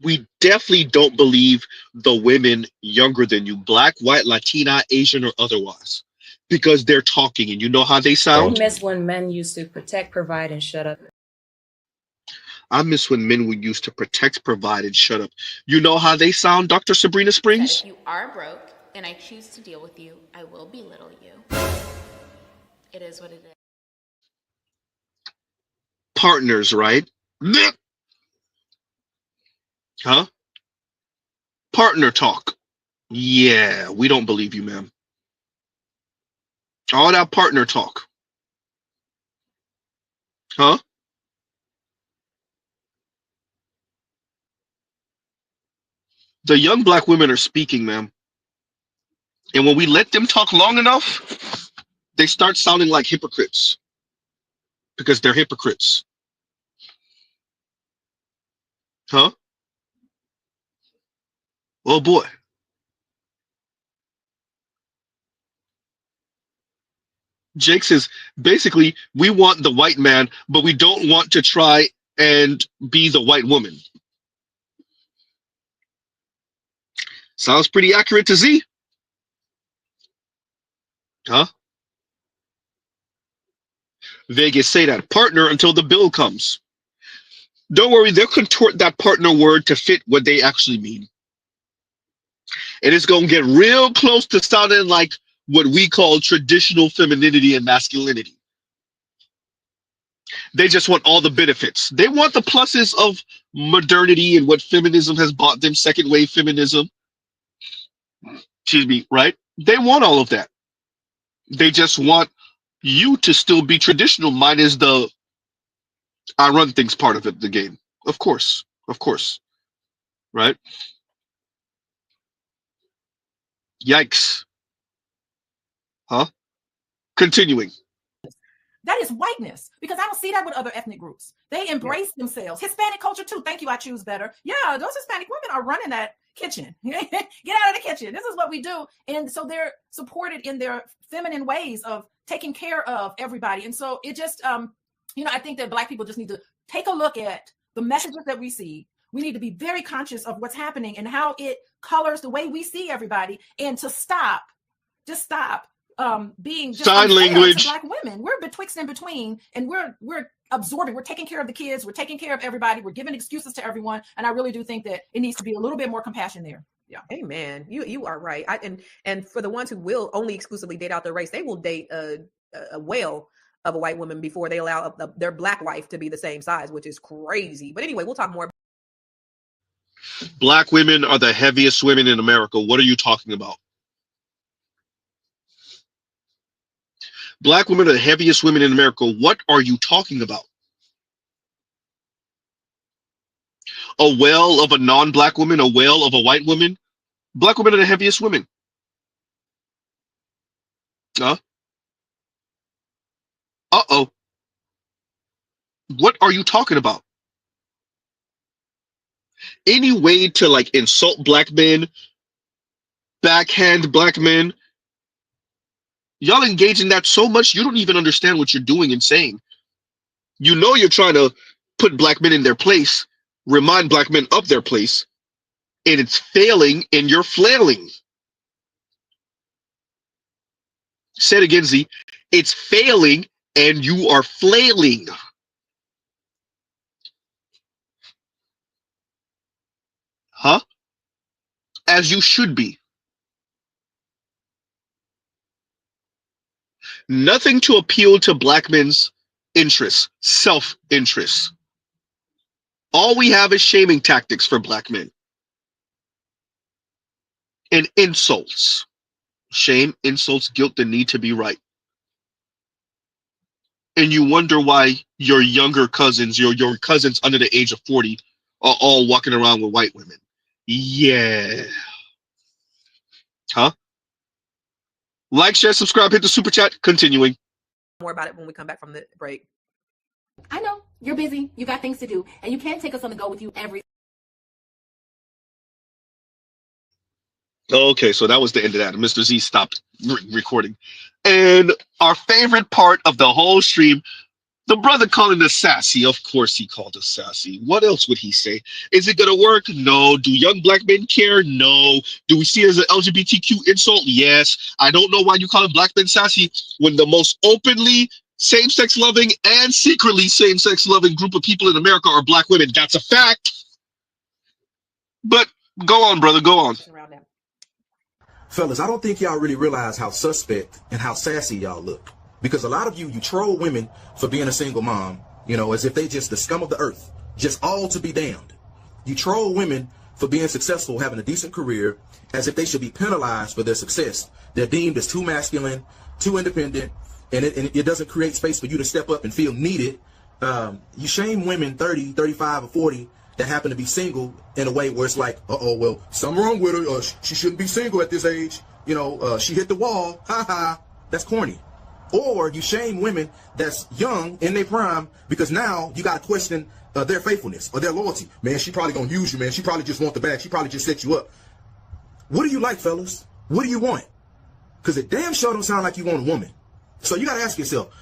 We definitely don't believe the women younger than you, black, white, Latina, Asian, or otherwise, because they're talking, and you know how they I sound? miss when men used to protect, provide, and shut up. I miss when men would use to protect, provide, and shut up. You know how they sound, Dr. Sabrina Springs? If you are broke and I choose to deal with you, I will belittle you. It is what it is. Partners, right? Blech. Huh? Partner talk. Yeah, we don't believe you, ma'am. All that partner talk. Huh? The young black women are speaking, ma'am. And when we let them talk long enough, they start sounding like hypocrites. Because they're hypocrites. Huh? Oh boy. Jake says, basically, we want the white man, but we don't want to try and be the white woman. Sounds pretty accurate to Z. Huh? Vegas say that partner until the bill comes. Don't worry, they'll contort that partner word to fit what they actually mean. And it's going to get real close to sounding like what we call traditional femininity and masculinity. They just want all the benefits. They want the pluses of modernity and what feminism has bought them, second wave feminism. Excuse me, right? They want all of that. They just want you to still be traditional, minus the I run things part of it, the game. Of course. Right? Yikes. Huh? Continuing. That is whiteness, because I don't see that with other ethnic groups. They embrace themselves. Hispanic culture too. Thank you. I choose better. Yeah, those Hispanic women are running that kitchen. Get out of the kitchen. This is what we do. And so they're supported in their feminine ways of taking care of everybody. And so it just, I think that Black people just need to take a look at the messages that we see. We need to be very conscious of what's happening and how it colors the way we see everybody, and to stop being just sign language. Black women. We're betwixt and between, and we're absorbing. We're taking care of the kids. We're taking care of everybody. We're giving excuses to everyone. And I really do think that it needs to be a little bit more compassion there. Yeah. Amen. You are right. And for the ones who will only exclusively date out their race, they will date a whale of a white woman before they allow their Black wife to be the same size, which is crazy. But anyway, we'll talk more. Black women are the heaviest women in America. What are you talking about? Black women are the heaviest women in America. What are you talking about? A whale of a non-black woman, a whale of a white woman? Black women are the heaviest women. Huh? Uh-oh. What are you talking about? Any way to like insult black men, backhand black men? Y'all engage in that so much, you don't even understand what you're doing and saying. You know you're trying to put black men in their place, remind black men of their place, and it's failing and you're flailing. Say it again, Z. It's failing and you are flailing. Huh? As you should be. Nothing to appeal to black men's interest, self-interest. All we have is shaming tactics for black men and insults. Shame, insults, guilt, the need to be right. And you wonder why your younger cousins, your cousins under the age of 40 are all walking around with white women. Yeah. Huh? Like, share, subscribe, hit the super chat. Continuing. More about it when we come back from the break. I know you're busy, you got things to do, and you can't take us on the go with you every. Okay, so that was the end of that. Mr. Z stopped recording. And our favorite part of the whole stream, the brother calling us sassy. Of course he called us sassy. What else would he say? Is it going to work? No. Do young black men care? No. Do we see it as an LGBTQ insult? Yes. I don't know why you call it black men sassy when the most openly same-sex loving and secretly same-sex loving group of people in America are black women. That's a fact. But go on, brother. Go on. Fellas, I don't think y'all really realize how suspect and how sassy y'all look. Because a lot of you troll women for being a single mom, you know, as if they just the scum of the earth, just all to be damned. You troll women for being successful, having a decent career, as if they should be penalized for their success. They're deemed as too masculine, too independent, and it doesn't create space for you to step up and feel needed. You shame women 30, 35, or 40 that happen to be single in a way where it's like, uh-oh, well, something wrong with her. She shouldn't be single at this age. You know, she hit the wall. Ha ha. That's corny. Or you shame women that's young in their prime because now you got to question their faithfulness or their loyalty. Man, she probably going to use you, man. She probably just want the bag. She probably just set you up. What do you like, fellas? What do you want? Because it damn sure don't sound like you want a woman. So you got to ask yourself,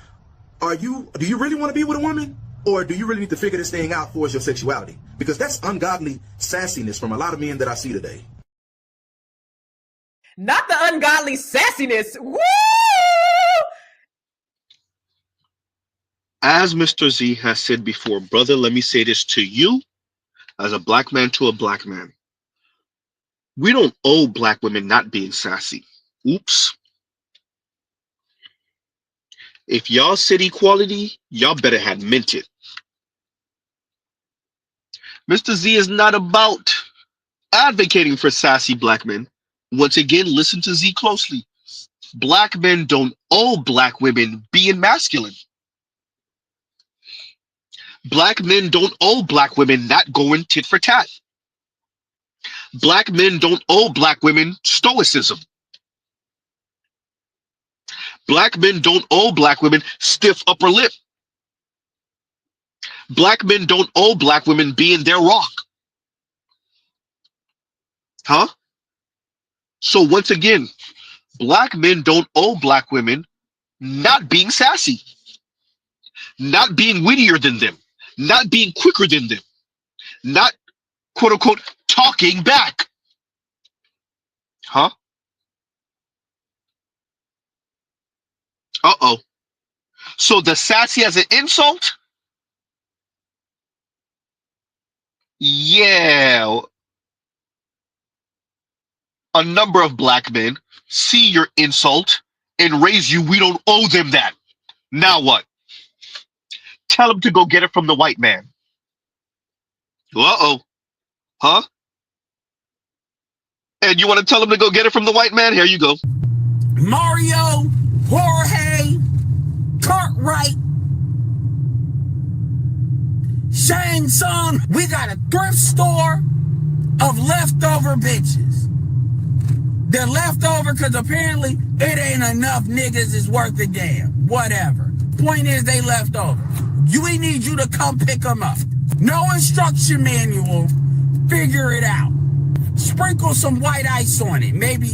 do you really want to be with a woman? Or do you really need to figure this thing out for your sexuality? Because that's ungodly sassiness from a lot of men that I see today. Not the ungodly sassiness. Woo! As Mr. Z has said before, brother, let me say this to you as a black man to a black man. We don't owe black women not being sassy. Oops. If y'all said equality, y'all better have meant it. Mr. Z is not about advocating for sassy black men. Once again, listen to Z closely. Black men don't owe black women being masculine. Black men don't owe black women not going tit for tat. Black men don't owe black women stoicism. Black men don't owe black women stiff upper lip. Black men don't owe black women being their rock. Huh? So once again, black men don't owe black women not being sassy, not being wittier than them, not being quicker than them, not quote unquote talking back. Huh? Uh-oh. So the sassy as an insult? Yeah. A number of black men see your insult and raise you. We don't owe them that. Now what? Tell them to go get it from the white man. Uh-oh. Huh? And you want to tell them to go get it from the white man? Here you go. Mario, Jorge, Cartwright, Shang Tsung. We got a thrift store of leftover bitches. They're leftover because apparently it ain't enough niggas is worth a damn. Whatever. Point is they left over. We need you to come pick them up. No instruction manual. Figure it out. Sprinkle some white ice on it. Maybe,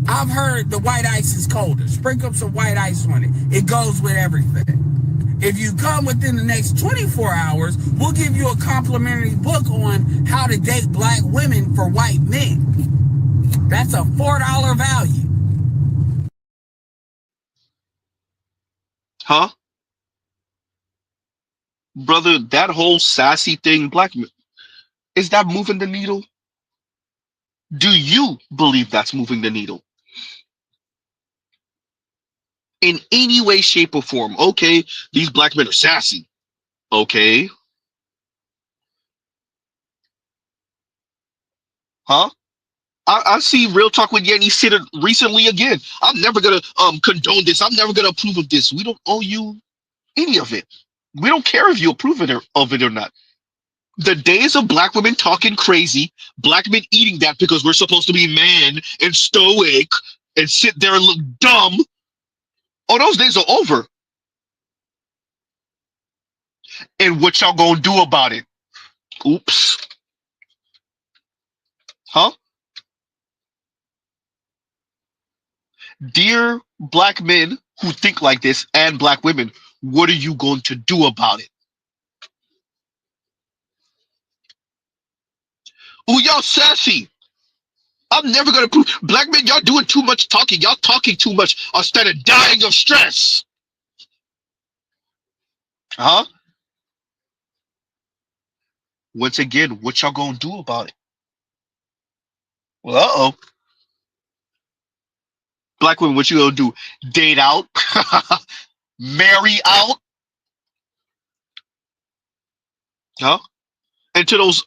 I've heard the white ice is colder. Sprinkle some white ice on it. It goes with everything. If you come within the next 24 hours, we'll give you a complimentary book on how to date black women for white men. That's a $4 value. Huh? Brother, that whole sassy thing, black men, is that moving the needle? Do you believe that's moving the needle? in any way, shape, or form. Okay, these black men are sassy. Okay. Huh? I see Real Talk with Yenny said it recently again. I'm never gonna condone this. I'm never gonna approve of this. We don't owe you any of it. We don't care if you approve of it or not. The days of black women talking crazy, black men eating that because we're supposed to be man and stoic and sit there and look dumb. Oh, those days are over. And what y'all gonna do about it? Oops. Huh? Dear black men who think like this and black women, what are you going to do about it? Oh, y'all sassy. I'm never gonna prove black men, y'all doing too much talking. Y'all talking too much instead of dying of stress. Huh? Once again, what y'all gonna do about it? Well, uh-oh. Black women, what you gonna do? Date out? Marry out? Huh? And to those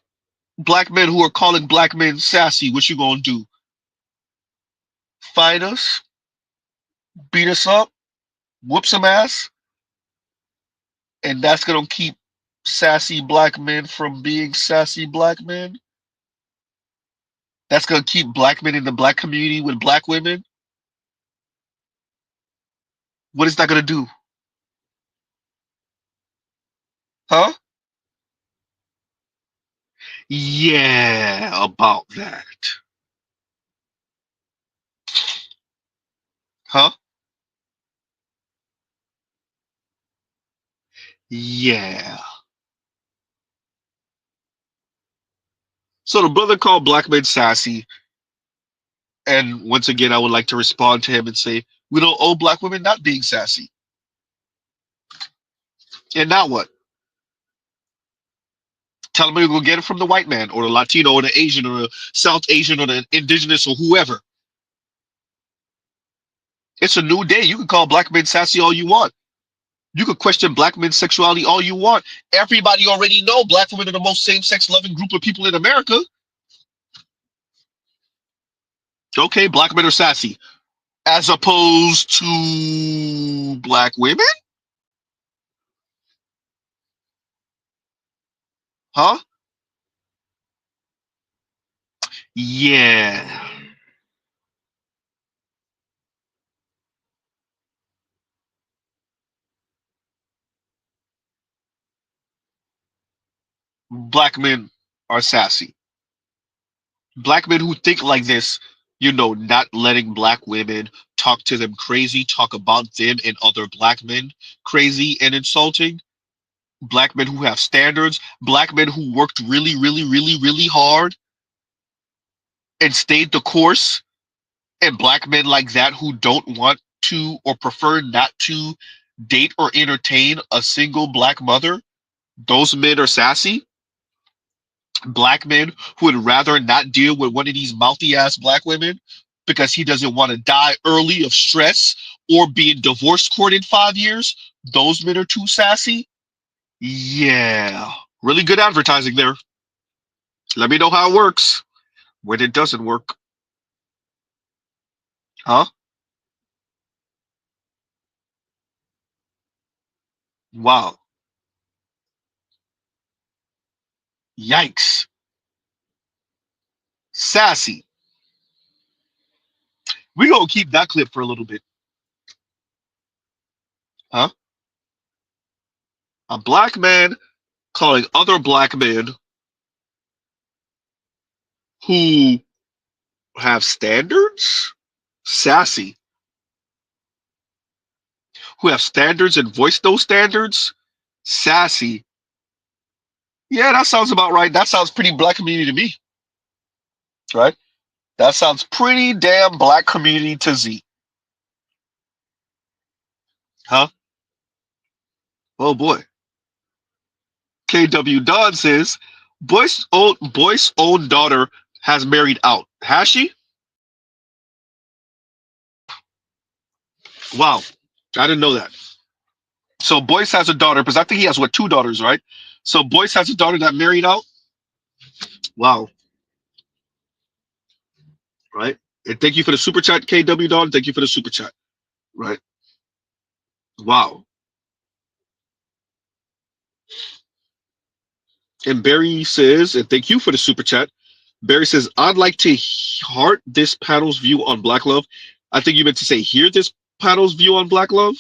black men who are calling black men sassy, what you gonna do? Fight us? Beat us up? Whoop some ass? And that's gonna keep sassy black men from being sassy black men? That's gonna keep black men in the black community with black women? What is that gonna do? Huh? Yeah, about that. Huh? Yeah. So the brother called black men sassy, and once again, I would like to respond to him and say, we don't owe black women not being sassy. And now what? Tell them you're gonna get it from the white man, or the Latino, or the Asian, or the South Asian, or the indigenous, or whoever. It's a new day. You can call black men sassy all you want. You could question black men's sexuality all you want. Everybody already know black women are the most same-sex loving group of people in America. Okay, black men are sassy. As opposed to black women? Huh? Yeah. Black men are sassy. Black men who think like this, not letting black women talk to them crazy, talk about them and other black men crazy and insulting. Black men who have standards, black men who worked really, really, really, really hard and stayed the course, and black men like that who don't want to or prefer not to date or entertain a single black mother, those men are sassy. Black men who would rather not deal with one of these mouthy ass black women because he doesn't want to die early of stress or be in divorce court in 5 years, those men are too sassy. Yeah, really good advertising there. Let me know how it works when it doesn't work. Huh? Wow. Yikes. Sassy. We gonna keep that clip for a little bit. Huh? A black man calling other black men who have standards sassy. Who have standards and voice those standards sassy. Yeah, that sounds about right. That sounds pretty black community to me. Right? That sounds pretty damn black community to Z. Huh? Oh boy. KW Don says, Boyce's own daughter has married out. Has she? Wow. I didn't know that. So Boyce has a daughter, because I think he has, what, 2 daughters, right? So Boyce has a daughter that married out. Wow. Right? And thank you for the super chat, KW Dog. Thank you for the super chat. Right? Wow. And Barry says, and thank you for the super chat. Barry says, I'd like to heart this panel's view on Black love. I think you meant to say hear this panel's view on Black love.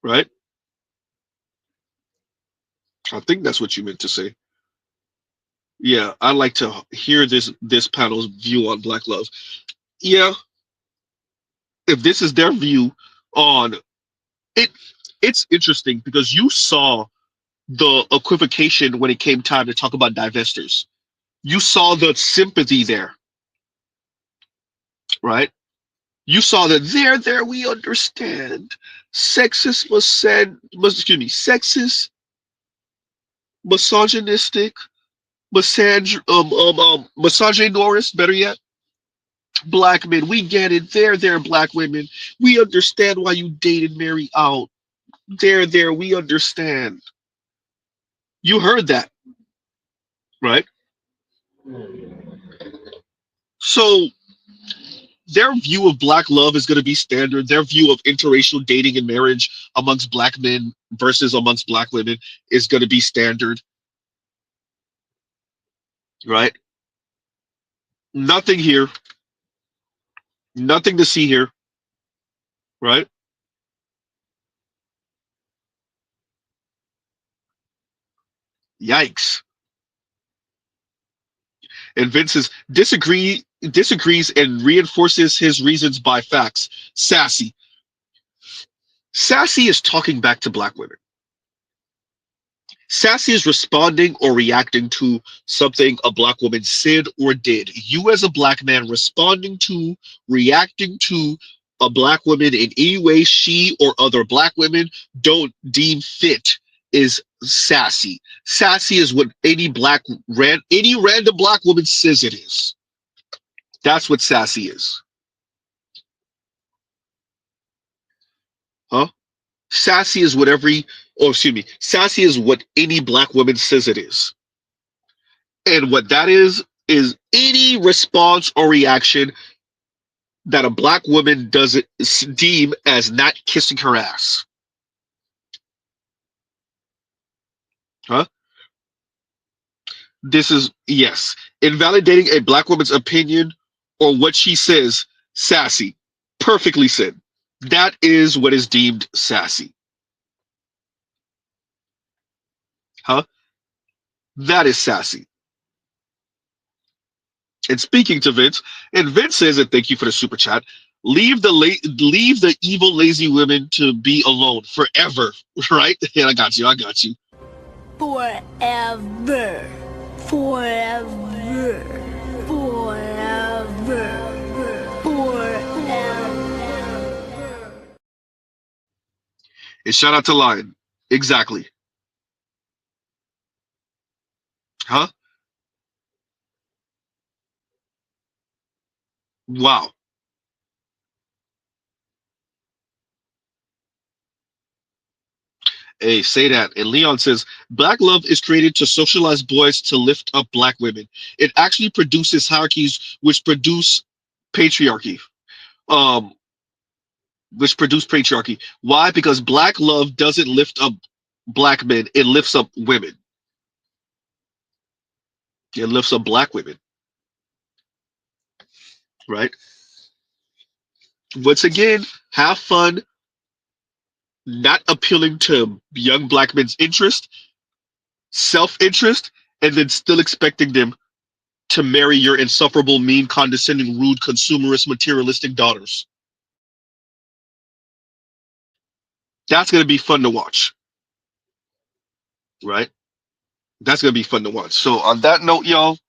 Right? I think that's what you meant to say. Yeah, I'd like to hear this panel's view on Black love. Yeah, if this is their view on it, it's interesting because you saw the equivocation when it came time to talk about divestors. You saw the sympathy there, right? You saw that there we understand. Sexist, sexist, misogynistic, misogynorist, better yet. Black men, we get it. There, black women. We understand why you dated Mary out. There, we understand. You heard that, right? So their view of Black love is going to be standard. Their view of interracial dating and marriage amongst Black men versus amongst Black women is going to be standard, right? Nothing here. Nothing to see here, right? Yikes. And Vince disagrees and reinforces his reasons by facts. Sassy. Sassy is talking back to Black women. Sassy is responding or reacting to something a Black woman said or did. You as a Black man responding to, reacting to a Black woman in any way she or other Black women don't deem fit is sassy. Sassy is what any random Black woman says it is. That's what sassy is. Huh? Sassy is sassy is what any Black woman says it is. And what that is any response or reaction that a Black woman doesn't deem as not kissing her ass. Huh? This is, yes, invalidating a Black woman's opinion or what she says, sassy. Perfectly said. That is what is deemed sassy. Huh? That is sassy. And speaking to Vince, and Vince says, and thank you for the super chat, leave the evil, lazy women to be alone forever, right? Yeah, I got you. Forever. And shout out to Lion. Exactly. Huh? Wow. Hey, say that. And Leon says, Black love is created to socialize boys to lift up Black women. It actually produces hierarchies which produce patriarchy. Why? Because Black love doesn't lift up Black men. It lifts up women. It lifts up Black women. Right? Once again, have fun, not appealing to young Black men's interest, self-interest, and then still expecting them to marry your insufferable, mean, condescending, rude, consumerist, materialistic daughters. That's going to be fun to watch. Right? That's going to be fun to watch. So on that note, y'all,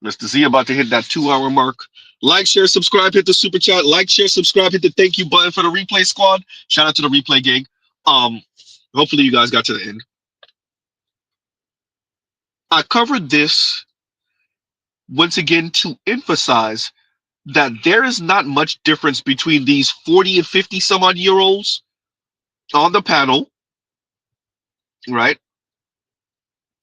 Mr. Z about to hit that 2-hour mark. Like, share, subscribe, hit the super chat. Like, share, subscribe, hit the thank you button for the replay squad. Shout out to the replay gang. Hopefully you guys got to the end. I covered this once again to emphasize that there is not much difference between these 40 and 50 some odd year olds on the panel, right?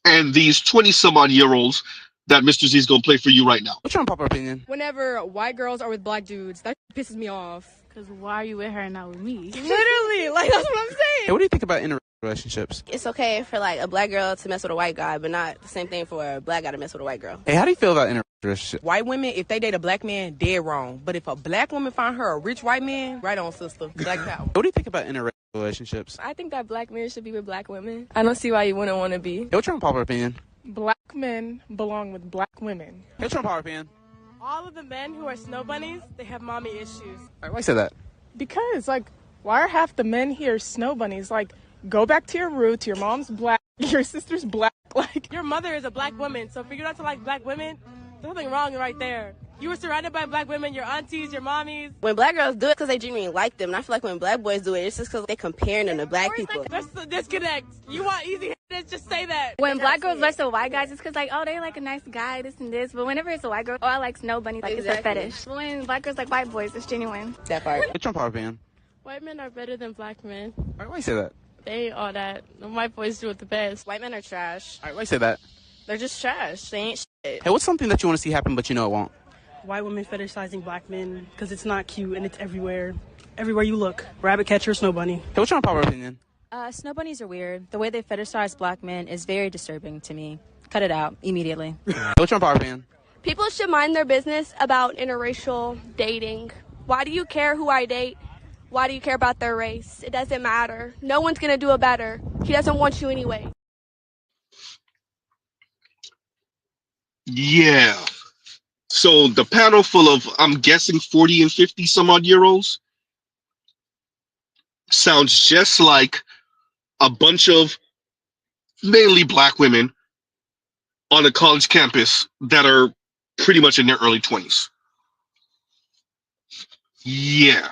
And these 20 some odd year olds that Mr. Z is going to play for you right now. What's your unpopular opinion? Whenever white girls are with black dudes, that pisses me off. Because why are you with her and not with me? Literally, like, that's what I'm saying. Hey, what do you think about interracial relationships? It's okay for like a black girl to mess with a white guy, but not the same thing for a black guy to mess with a white girl. Hey, how do you feel about interracial relationships? White women, if they date a black man, dead wrong. But if a black woman find her a rich white man, right on, sister. Black power. What do you think about interracial relationships? I think that black men should be with black women. I don't see why you wouldn't want to be. Hey, what's your unpopular opinion? Black men belong with black women. Hey, what's your unpopular opinion? All of the men who are snow bunnies, they have mommy issues. All right, why say that? Because, like, why are half the men here snow bunnies? Like, go back to your roots. Your mom's black. Your sister's black. Like, your mother is a black woman, so for you not to like black women, there's something wrong right there. You were surrounded by black women, your aunties, your mommies. When black girls do it because they genuinely like them, and I feel like when black boys do it, it's just because they're comparing them to black people. Like, that's the disconnect. You want easy headed, just say that. When black girls mess with white guys, it's because like, oh, they like a nice guy, this and this. But whenever it's a white girl, oh, I like snow bunnies, like it's a fetish. But when black girls like white boys, it's genuine. That part. What's your unpopular opinion? White men are better than black men. All right, why you say that? They ain't all that. The white boys do it the best. White men are trash. All right, why you say that? They're just trash. They ain't shit. Hey, what's something that you want to see happen but you know it won't? White women fetishizing black men because it's not cute and it's everywhere. Everywhere you look. Rabbit catcher, snow bunny. Hey, what's your unpopular opinion? Snow bunnies are weird. The way they fetishize black men is very disturbing to me. Cut it out immediately. Hey, what's your unpopular opinion? People should mind their business about interracial dating. Why do you care who I date? Why do you care about their race? It doesn't matter. No one's going to do it better. He doesn't want you anyway. Yeah. So the panel full of, I'm guessing, 40 and 50 some odd year olds sounds just like a bunch of mainly black women on a college campus that are pretty much in their early 20s. Yeah.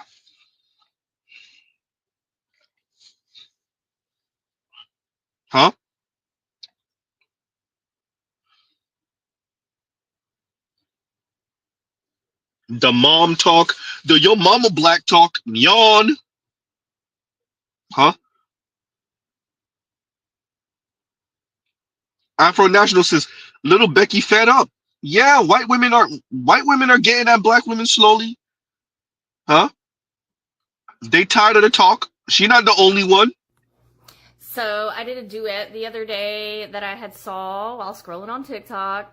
Huh? The mom talk, the your mama black talk, yawn. Huh? Afro National says, little Becky fed up. Yeah, white women are getting at black women slowly. Huh? They tired of the talk. She not the only one. So I did a duet the other day that I had saw while scrolling on TikTok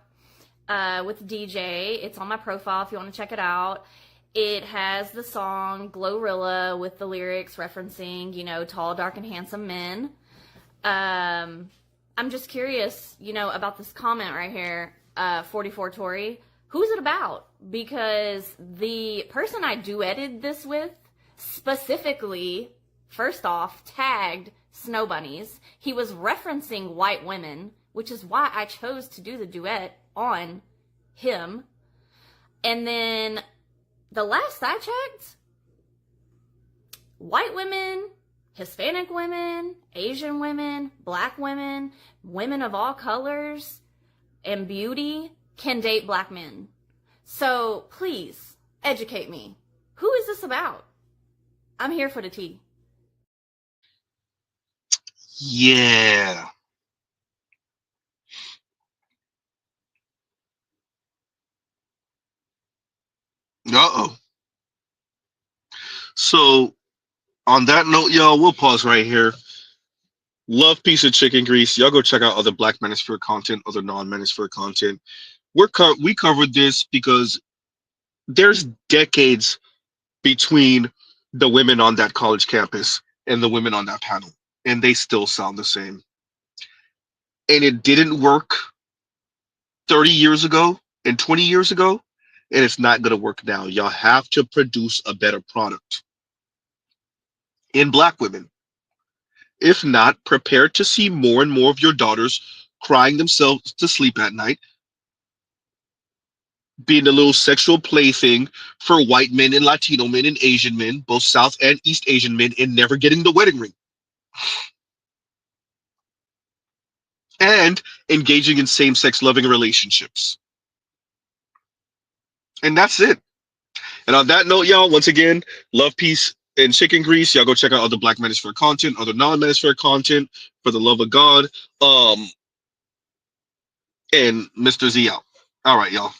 with DJ. It's on my profile if you want to check it out. It has the song Glorilla with the lyrics referencing, you know, tall, dark, and handsome men. I'm just curious, you know, about this comment right here, 44 Tory. Who's it about? Because the person I duetted this with specifically, first off, tagged snow bunnies. He was referencing white women, which is why I chose to do the duet on him. And then the last I checked, white women, Hispanic women, Asian women, black women, women of all colors and beauty can date black men. So please educate me. Who is this about? I'm here for the tea. Yeah. Uh-oh. So on that note, y'all, we'll pause right here. Love piece of chicken grease. Y'all go check out other Black Manosphere content, other non-Manosphere content. We covered this because there's decades between the women on that college campus and the women on that panel, and they still sound the same. And it didn't work 30 years ago and 20 years ago, and it's not going to work now. Y'all have to produce a better product in Black women. If not, prepare to see more and more of your daughters crying themselves to sleep at night, being a little sexual plaything for white men and Latino men and Asian men, both South and East Asian men, and never getting the wedding ring. And engaging in same-sex loving relationships. And that's it. And on that note, y'all, once again, love, peace, and chicken grease. Y'all go check out other Black Manosphere content, other non-Manosphere content, for the love of God. And Mr. Z out. All right, y'all.